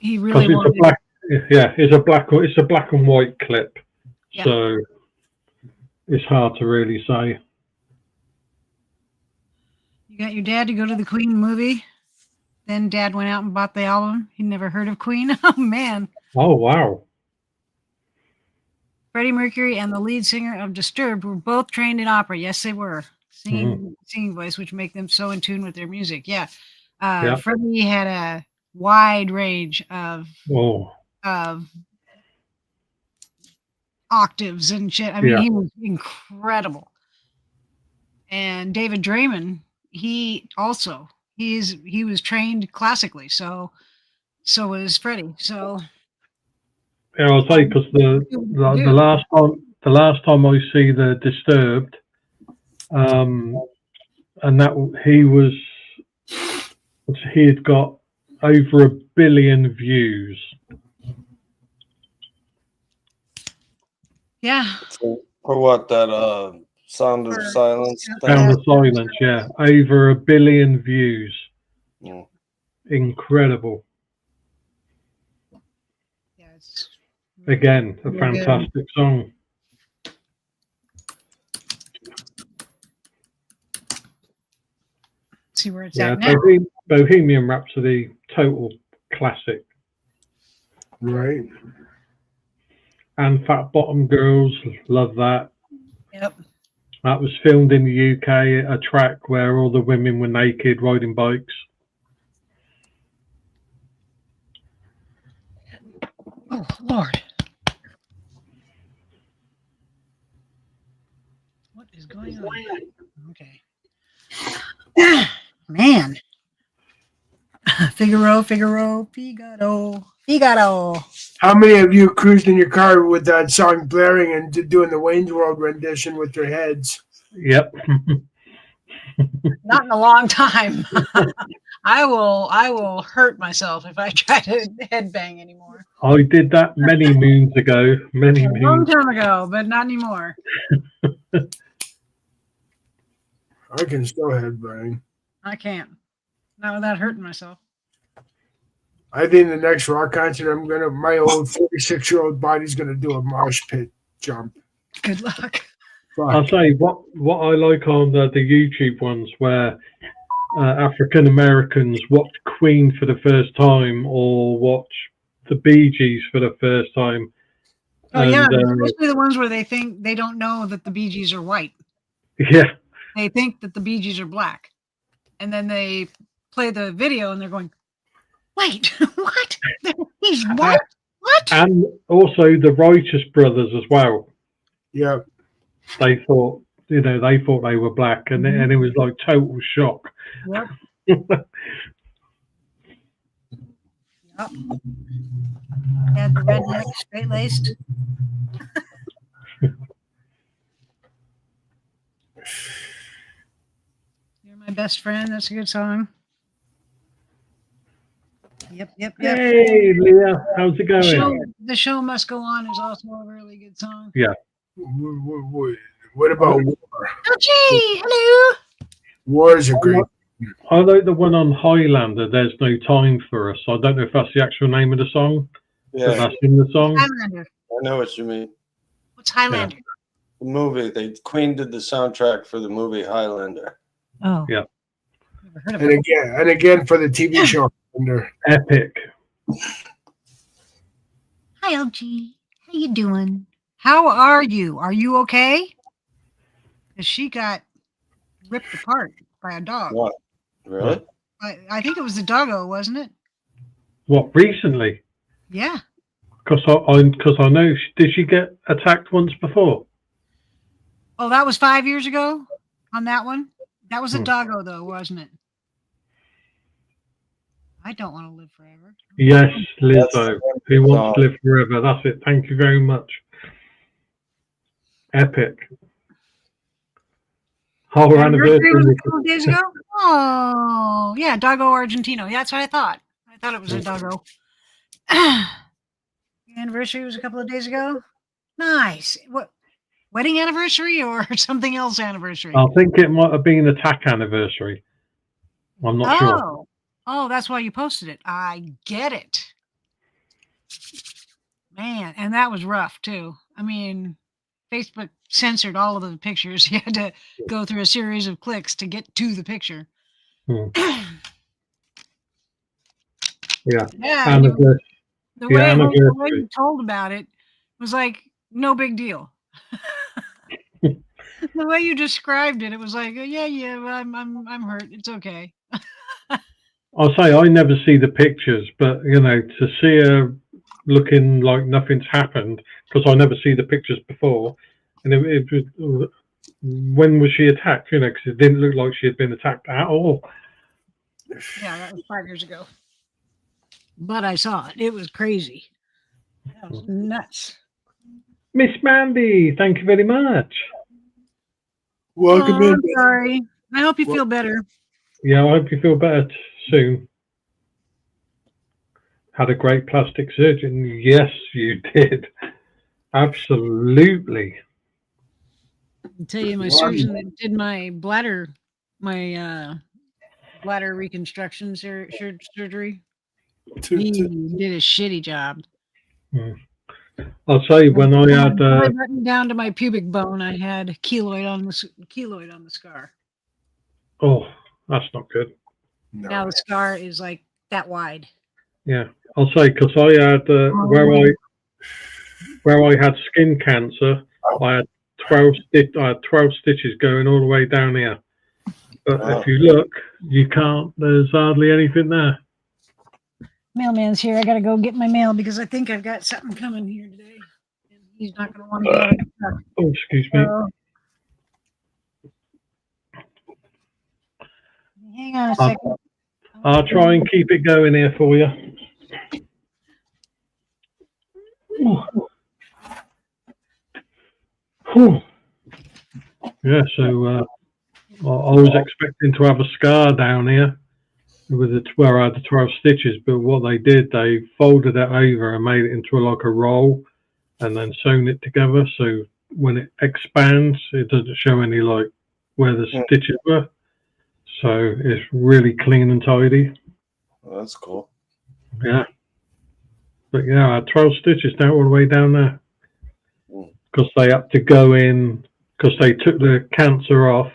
He really wanted. It's a black and white clip, yeah. So it's hard to really say. You got your dad to go to the Queen movie. Then Dad went out and bought the album. He never heard of Queen. Oh man. Oh wow. Freddie Mercury and the lead singer of Disturbed were both trained in opera. Yes, they were. Singing voice, which make them so in tune with their music. Yeah. Freddie had a wide range of octaves and shit. I mean, he was incredible. And David Draymond, he was trained classically. So was Freddie. So. Yeah, I'll say because the last time I see the Disturbed, and that he had got over 1 billion views. Yeah. For what, that Sound of Silence? Sound of Silence, yeah. Over 1 billion views. Yeah. Incredible. Yeah, it's again a fantastic song. see where it's Yeah, at now. Bohemian Rhapsody, total classic. Right. And Fat Bottom Girls, love that. Yep. That was filmed in the UK, a track where all the women were naked riding bikes. Oh, Lord. What is going on? Okay. Man. Figaro. How many of you cruised in your car with that song blaring and doing the Wayne's World rendition with your heads? Yep. Not in a long time. I will hurt myself if I try to headbang anymore. I did that many moons ago. A long moons. time ago, but not anymore. I can still headbang. I can't. Not without hurting myself. I think the next rock concert, my old 36-year-old body's gonna do a mosh pit jump. Good luck. I'll say what I like on the YouTube ones where African Americans watch Queen for the first time or watch the Bee Gees for the first time. Oh yeah, especially the ones where they don't know that the Bee Gees are white. Yeah. They think that the Bee Gees are black, and then they play the video and they're going, "Wait, what? He's what? What?" And also the Righteous Brothers as well. Yeah. They thought they were black, and it was like total shock. Yep. Yep. Had the redneck straight laced. You're my best friend. That's a good song. Yep. Hey, Leah, how's it going? The show must go on is also a really good song. Yeah. What about War? Oh, gee, hello. War is a great. I like the one on Highlander. There's no time for us. I don't know if that's the actual name of the song. Yeah, That's in the song. Highlander. I know what you mean. What's Highlander? The movie. Queen did the soundtrack for the movie Highlander. Oh. Yeah. Never heard of And it. again for the TV show. Highlander. Epic. Hi, LG. How you doing? How are you? Are you okay? Because she got ripped apart by a dog. What? Really? I think it was the doggo, wasn't it? What, recently? Yeah. Because I know. Did she get attacked once before? Oh, that was 5 years ago on that one? That was a doggo, though, wasn't it? I don't want to live forever. Yes, Lizzo. Who wants to live forever? That's it. Thank you very much. Epic. Our anniversary was a couple of days ago. Oh, yeah, Doggo Argentino. Yeah, that's what I thought. I thought it was a doggo. Anniversary was a couple of days ago. Nice. What? Wedding anniversary or something else anniversary? I think it might have been attack anniversary. I'm not sure. Oh, that's why you posted it. I get it. Man, and that was rough too. I mean, Facebook censored all of the pictures. You had to go through a series of clicks to get to the picture. Yeah. Yeah. Anniversary. The way you told about it was like no big deal. The way you described it, it was like, I'm hurt. It's okay. I'll say I never see the pictures, but to see her looking like nothing's happened, because I never see the pictures before, and it was, when was she attacked? Because it didn't look like she had been attacked at all. Yeah, that was 5 years ago. But I saw it. It was crazy. That was nuts. Miss Mandy, thank you very much. Welcome in. I'm sorry. I hope you feel better. Yeah, I hope you feel better soon. Had a great plastic surgeon. Yes, you did. Absolutely. I'll tell you, my surgeon that did my bladder reconstruction surgery, he did a shitty job. I'll say when I had button down to my pubic bone, I had keloid on the scar. Oh, That's not good. No. Now the scar is like that wide. Yeah, I'll say because I had where I had skin cancer, I had 12 stitches going all the way down here. But if you look, you can't. There's hardly anything there. Mailman's here. I gotta go get my mail because I think I've got something coming here today. And he's not gonna want to get out of the truck. Oh, excuse me. So, hang on a second. I'll try and keep it going here for you. Whew. Yeah, so I was expecting to have a scar down here with where I had the 12 stitches, but what they did, they folded it over and made it into like a roll and then sewn it together. So when it expands, it doesn't show any like where the stitches were. So it's really clean and tidy. Oh, that's cool. Yeah. But yeah, I had 12 stitches down all the way down there. Because they had to go in, because they took the cancer off,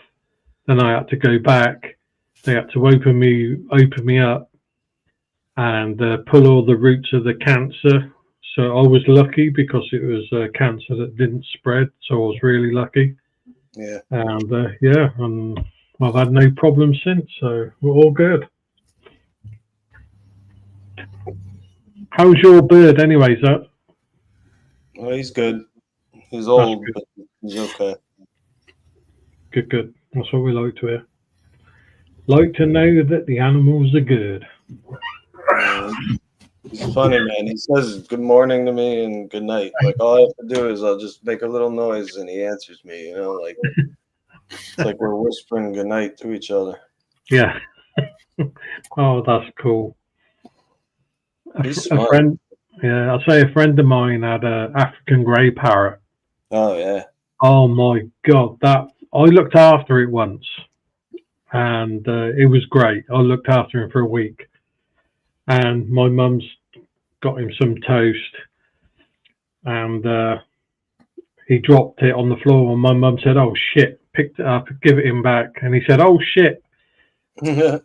then I had to go back. They had to open me up and pull all the roots of the cancer. So I was lucky because it was a cancer that didn't spread. So I was really lucky. Yeah. And and I've had no problems since. So we're all good. How's your bird anyway, Zach? Oh, he's good. He's old, but he's okay. Good. That's what we like to hear. Like to know that the animals are good. He's funny, man. He says good morning to me and good night. Like all I have to do is I'll just make a little noise and he answers me. You know, like it's like we're whispering good night to each other. Yeah. Oh, that's cool. He's A smart. friend. Yeah, I'll say a friend of mine had an African grey parrot. Oh yeah. Oh my God, that I looked after it once, and it was great. I looked after him for a week, and my mum's got him some toast, and he dropped it on the floor, and my mum said, "Oh shit!" Picked it up, give it him back, and he said, "Oh shit!" And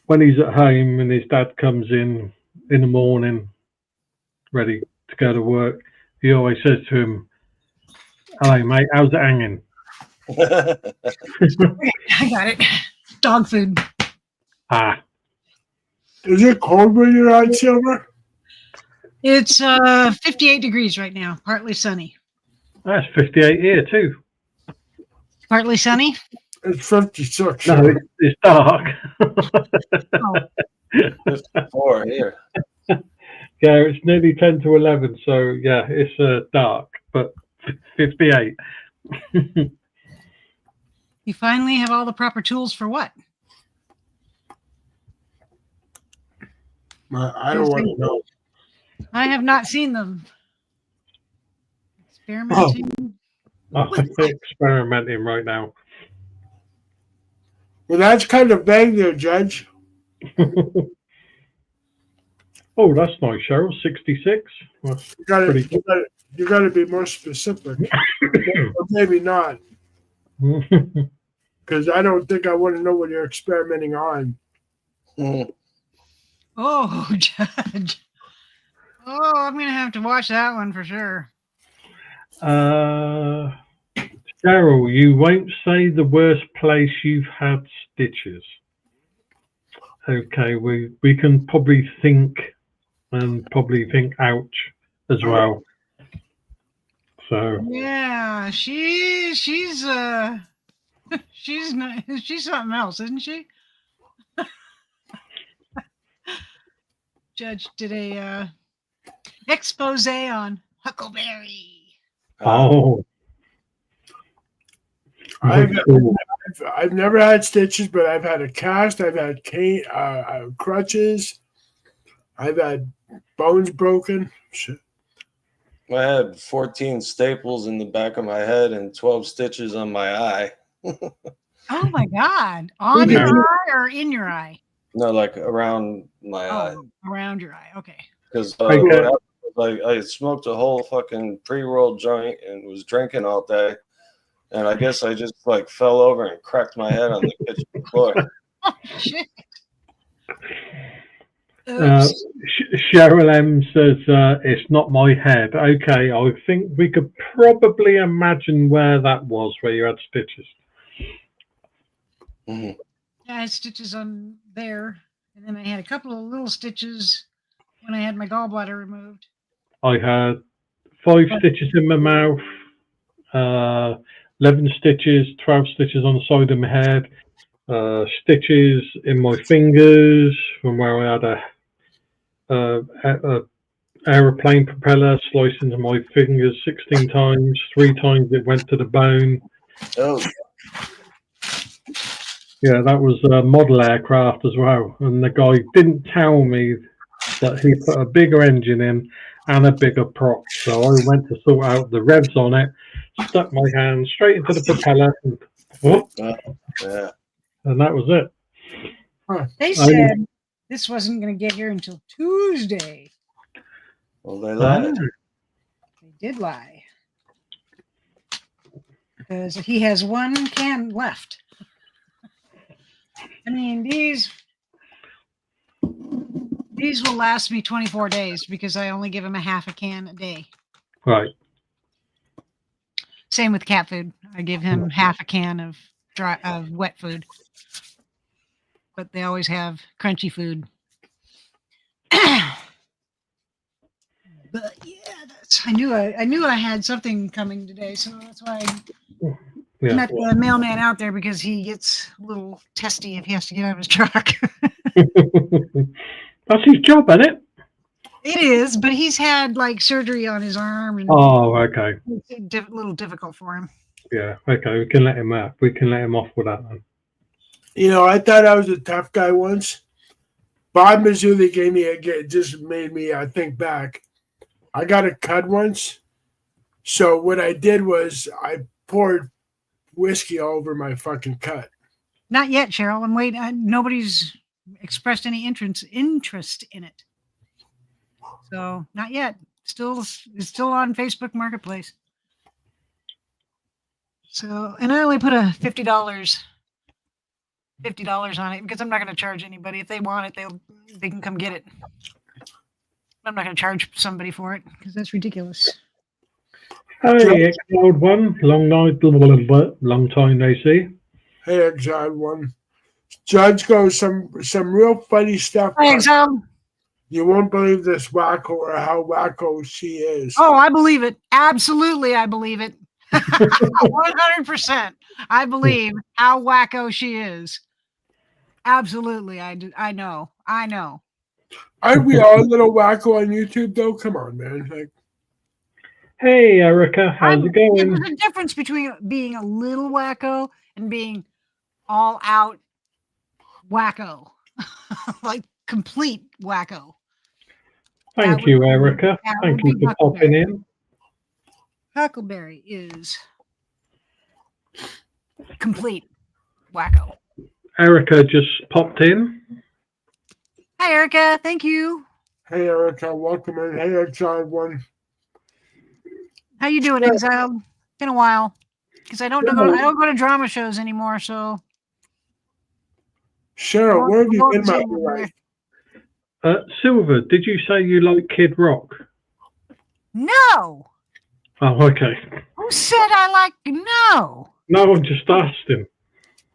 when he's at home and his dad comes in the morning, ready to go to work, he always says to him, "Hello, mate. How's it hanging?" I got it. Dog food. Ah, Is it cold when you're on, Silver? It's 58 degrees right now. Partly sunny. that's 58 here too. Partly sunny. It's 56. No, it's dark. Oh, 54 here. Yeah, it's nearly 10 to 11, so yeah, it's dark, but 58. you finally have all the proper tools for what? I don't want to know. I have not seen them. Experimenting. I'm experimenting right now. Well, that's kind of vague there, Judge. Oh, that's nice, Cheryl. 66. That's You gotta, pretty you gotta be more specific. Or maybe not, because I don't think I want to know what you're experimenting on. Oh, Judge. Oh, I'm going to have to watch that one for sure. Cheryl, you won't say the worst place you've had stitches. Okay, we can probably think ouch as well. So Yeah, she's she's not, she's something else, isn't she? Judge did a expose on Huckleberry. oh, I've cool. never had stitches, but I've had a cast. I've had cane, crutches. I've had bones broken. Shit. I had 14 staples in the back of my head and 12 stitches on my eye. Oh my God. On your eye or in your eye? No, like around my eye. Oh, around your eye. Okay. Because Okay. what happened was I smoked a whole fucking pre-rolled joint and was drinking all day. and I guess I just like fell over and cracked my head on the kitchen floor. Oh, shit. Cheryl M says it's not my head. Okay, I think we could probably imagine where that was, where you had stitches. Mm-hmm. Yeah, I had stitches on there, and then I had a couple of little stitches when I had my gallbladder removed. I had 5 stitches in my mouth, 11 stitches, 12 stitches on the side of my head, stitches in my fingers from where I had a aeroplane propeller sliced into my fingers 16 times. 3 times it went to the bone. Oh. Yeah, that was a model aircraft as well. And the guy didn't tell me that he put a bigger engine in and a bigger prop. So I went to sort out the revs on it, stuck my hand straight into the propeller, and, Yeah. and that was it. They said this wasn't going to get here until Tuesday. Well, they lied. They did lie. Because he has 1 can left. I mean, these will last me 24 days because I only give him a half a can a day. Right. Same with cat food. I give him half a can of wet food. But they always have crunchy food. But yeah, I knew I had something coming today, so that's why I met the mailman out there, because he gets a little testy if he has to get out of his truck. That's his job, isn't it? It is, but he's had like surgery on his arm, and okay. It's a little difficult for him. Yeah, okay, we can let him out. We can let him off with that then. You know, I thought I was a tough guy once. Bob Mazzulli just made me think back. I got a cut once. So what I did was I poured whiskey all over my fucking cut. Not yet, Cheryl. I'm waiting. Nobody's expressed any interest in it. So not yet. It's still on Facebook Marketplace. So, and I only put a $50 on it because I'm not going to charge anybody. If they want it, they can come get it. I'm not going to charge somebody for it because that's ridiculous. Hey, Exiled One, long time no see. Hey, Exiled One. Judge goes some real funny stuff. Hey, Exiled. You won't believe this wacko or how wacko she is. Oh, I believe it. Absolutely, I believe it. 100%. I believe how wacko she is. Absolutely, I do. I know. Aren't we all a little wacko on YouTube, though? Come on, man. Like, hey, Erica, how's it going? There's a difference between being a little wacko and being all out wacko, like complete wacko. Thank you, Erica. Thank you for popping in. Huckleberry is complete wacko. Erica just popped in. Hi, Erica. Thank you. Hey, Erica. Welcome in. Hey, Exiled One. How you doing, Exiled? Been a while because I don't go to drama shows anymore. So, Cheryl, where have you been, my life? Silver, did you say you like Kid Rock? No. Oh, okay. Who said I like? No. No one just asked him.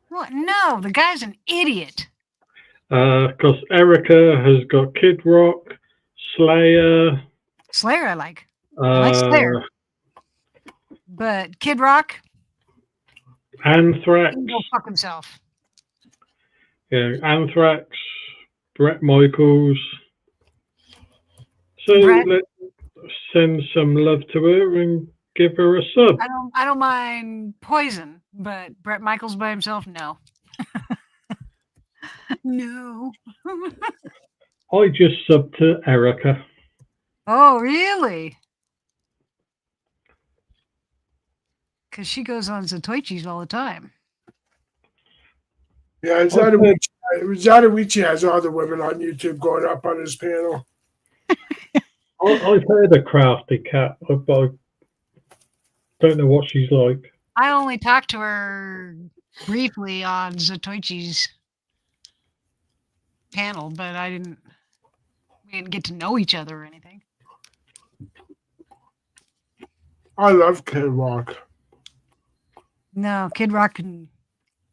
What? No, the guy's an idiot. Because Erica has got Kid Rock, Slayer. Slayer, I like. I like Slayer. But Kid Rock, Anthrax. he can go fuck himself. Yeah, Anthrax, Bret Michaels. So let's send some love to her and give her a sub. I don't mind Poison, but Bret Michaels by himself, no. No. I just subbed to Erica. Oh, really? Because she goes on Zatoichis all the time. Yeah, Zatoichi has all the women on YouTube going up on his panel. I've heard a crafty cat, but I don't know what she's like. I only talked to her briefly on Zatoichi's panel, but we didn't get to know each other or anything. I love Kid Rock. No, Kid Rock can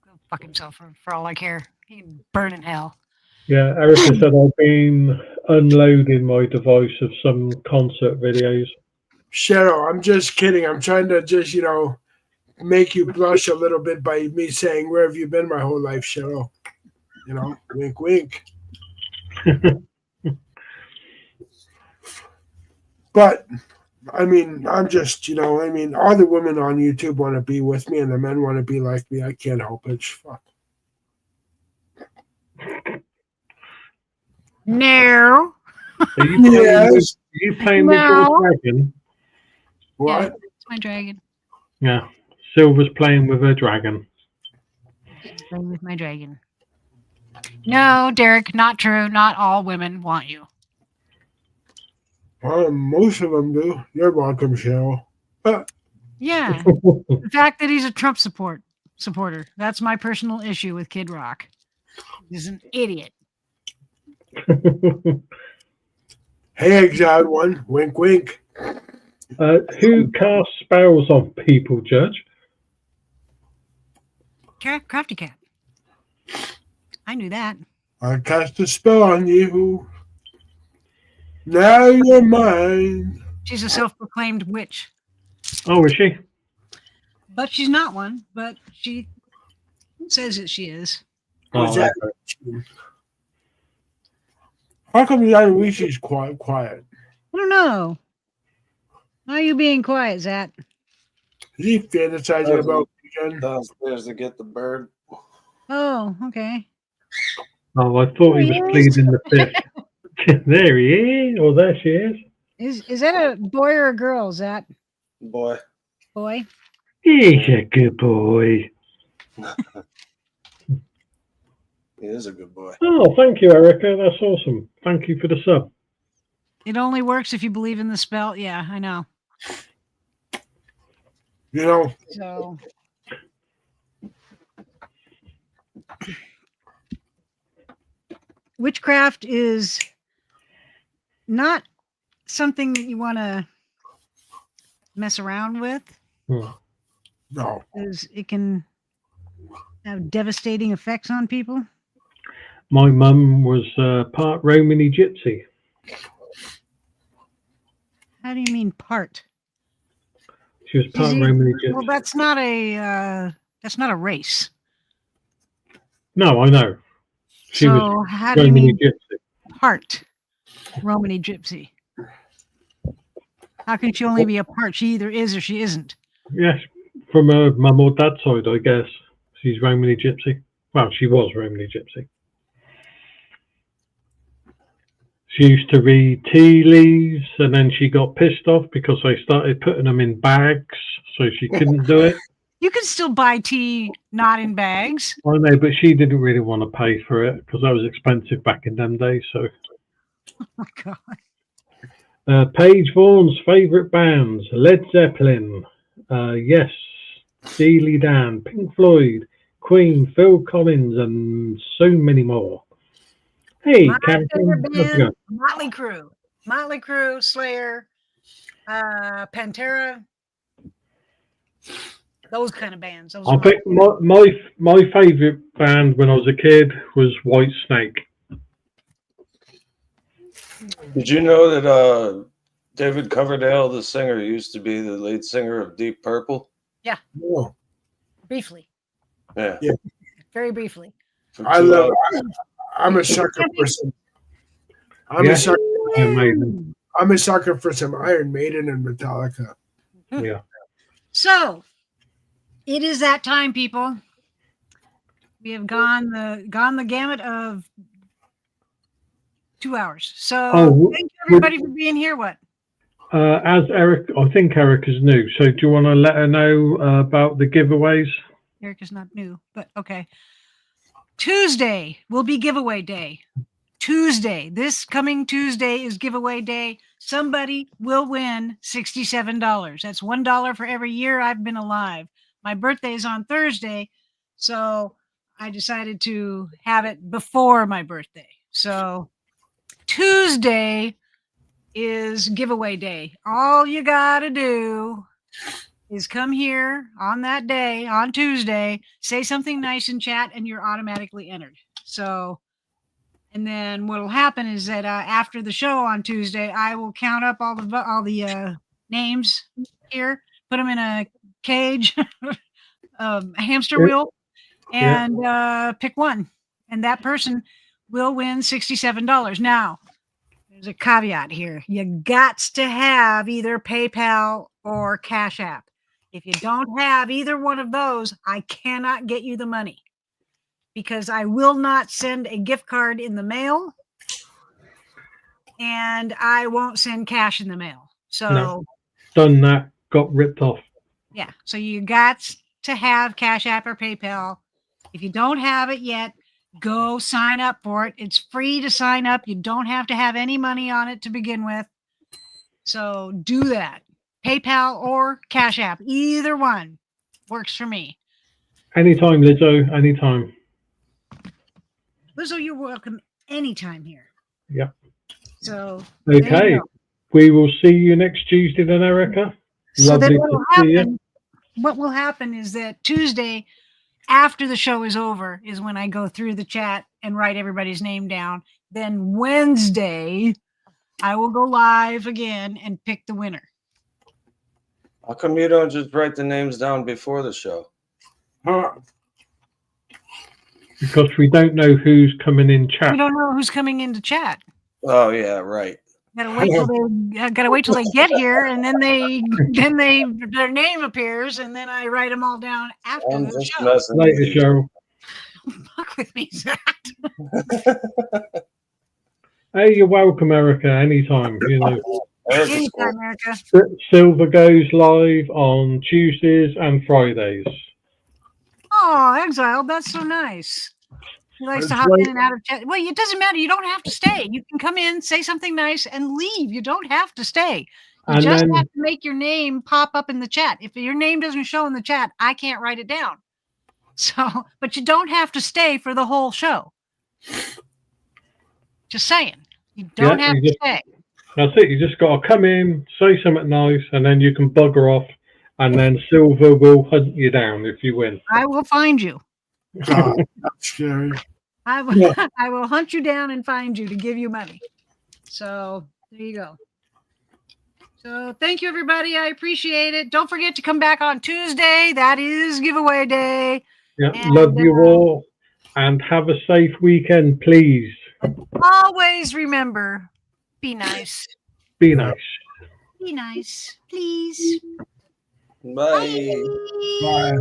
go fuck himself for all I care. He can burn in hell. Yeah, Erica said I've been unloading my device of some concert videos. Cheryl, I'm just kidding. I'm trying to just, make you blush a little bit by me saying, where have you been my whole life, Cheryl? Wink, wink. But, I'm just, all the women on YouTube want to be with me and the men want to be like me. I can't help it. Fuck. No. Are you playing with your dragon? What? Yeah, it's my dragon. Yeah. Silver's playing with her dragon. Playing with my dragon. No, Derek, not true. Not all women want you. Well, most of them do. You're welcome, Cheryl. Yeah. The fact that he's a Trump supporter. That's my personal issue with Kid Rock. He's an idiot. Hey, Exiled One. Wink, wink. Who casts spells on people, Judge? Crafty Cat. I knew that. I cast a spell on you. Now you're mine. She's a self-proclaimed witch. Oh, is she? But she's not one. But she says that she is. Oh, Who's that? How come Yanoichi's quiet? I don't know. Why are you being quiet, Zat? Is he fantasizing about again? Downstairs to get the bird. Oh, okay. Oh, I thought he was pleading the fifth. There he is. Oh, there she is. Is that a boy or a girl, Zat? Boy. Boy? He's a good boy. He is a good boy. Oh, thank you, Erica. That's awesome. Thank you for the sub. It only works if you believe in the spell. Yeah, I know. So witchcraft is not something that you want to mess around with. no. Because it can have devastating effects on people. My mum was part Romany Gypsy. How do you mean part? She was part Romany Gypsy. Well, that's not a race. No, I know. She so was how do you Romany mean Gypsy. part Romany Gypsy? How can she only be a part? She either is or she isn't. Yes, from her mum or dad's side, I guess. She's Romany Gypsy. Well, she was Romany Gypsy. She used to read tea leaves, and then she got pissed off because they started putting them in bags, so she couldn't do it. You can still buy tea not in bags. I know, but she didn't really want to pay for it because that was expensive back in them days. So, oh my God. Paige Vaughan's favourite bands: Led Zeppelin, yes, Steely Dan, Pink Floyd, Queen, Phil Collins, and so many more. Hey, My Catherine, favorite how's it band, going? Motley Crue, Slayer, Pantera. Those kind of bands. Those I are think my favourite band when I was a kid was White Snake. Did you know that David Coverdale, the singer, used to be the lead singer of Deep Purple? Oh, briefly. Yeah. Very briefly. I'm a sucker for some. I'm a sucker for some Iron Maiden and Metallica. Yeah. So it is that time, people. We have gone the gamut of 2 hours. So thank you everybody for being here. What? As Eric, I think Eric is new. So do you want to let her know about the giveaways? Eric is not new, but okay. Tuesday will be giveaway day. Tuesday, this coming Tuesday is giveaway day. Somebody will win $67. That's $1 for every year I've been alive. my birthday is on Thursday, so I decided to have it before my birthday. So Tuesday is giveaway day. All you gotta do is come here on that day, on Tuesday, say something nice in chat, and you're automatically entered. So, and then what'll happen is that after the show on Tuesday, I will count up all the names here, put them in a cage, a hamster wheel, and pick one, and that person will win $67. Now, there's a caveat here. You got to have either PayPal or Cash App. If you don't have either one of those, I cannot get you the money because I will not send a gift card in the mail and I won't send cash in the mail. So No. Done that, got ripped off. Yeah. So you got to have Cash App or PayPal. If you don't have it yet, go sign up for it. It's free to sign up. You don't have to have any money on it to begin with. So do that. PayPal or Cash App, either one works for me. Anytime, Lizzo, anytime. Lizzo, you're welcome anytime here. Yep. So okay, we will see you next Tuesday then, Erica. So Lovely then to see you. what will happen is that Tuesday, after the show is over, is when I go through the chat and write everybody's name down. Then Wednesday, I will go live again and pick the winner. How come you don't just write the names down before the show? Because we don't know who's coming in chat. We don't know who's coming into chat. Oh yeah, right. Gotta wait till they get here, and then their name appears, and then I write them all down after I'm the just show. messing with Later, you. Cheryl. Fuck with me, Zach. Hey, you're welcome, Erica. Anytime. You know, Anytime, Erica. Silver goes live on Tuesdays and Fridays. Oh, Exile, that's so nice. He likes to hop in and out of chat. Well, it doesn't matter. You don't have to stay. You can come in, say something nice, and leave. You don't have to stay. You And just then- have to make your name pop up in the chat. If your name doesn't show in the chat, I can't write it down. So, but you don't have to stay for the whole show. Just saying. You don't have to stay. That's it. You just got to come in, say something nice, and then you can bugger off. And then Silver will hunt you down if you win. I will find you. God, that's scary. I will, I will hunt you down and find you to give you money. So there you go. So thank you, everybody. I appreciate it. Don't forget to come back on Tuesday. That is giveaway day. Yeah, And, love you all, and have a safe weekend, please. Always remember, be nice. Be nice. Be nice, please. Bye. Bye.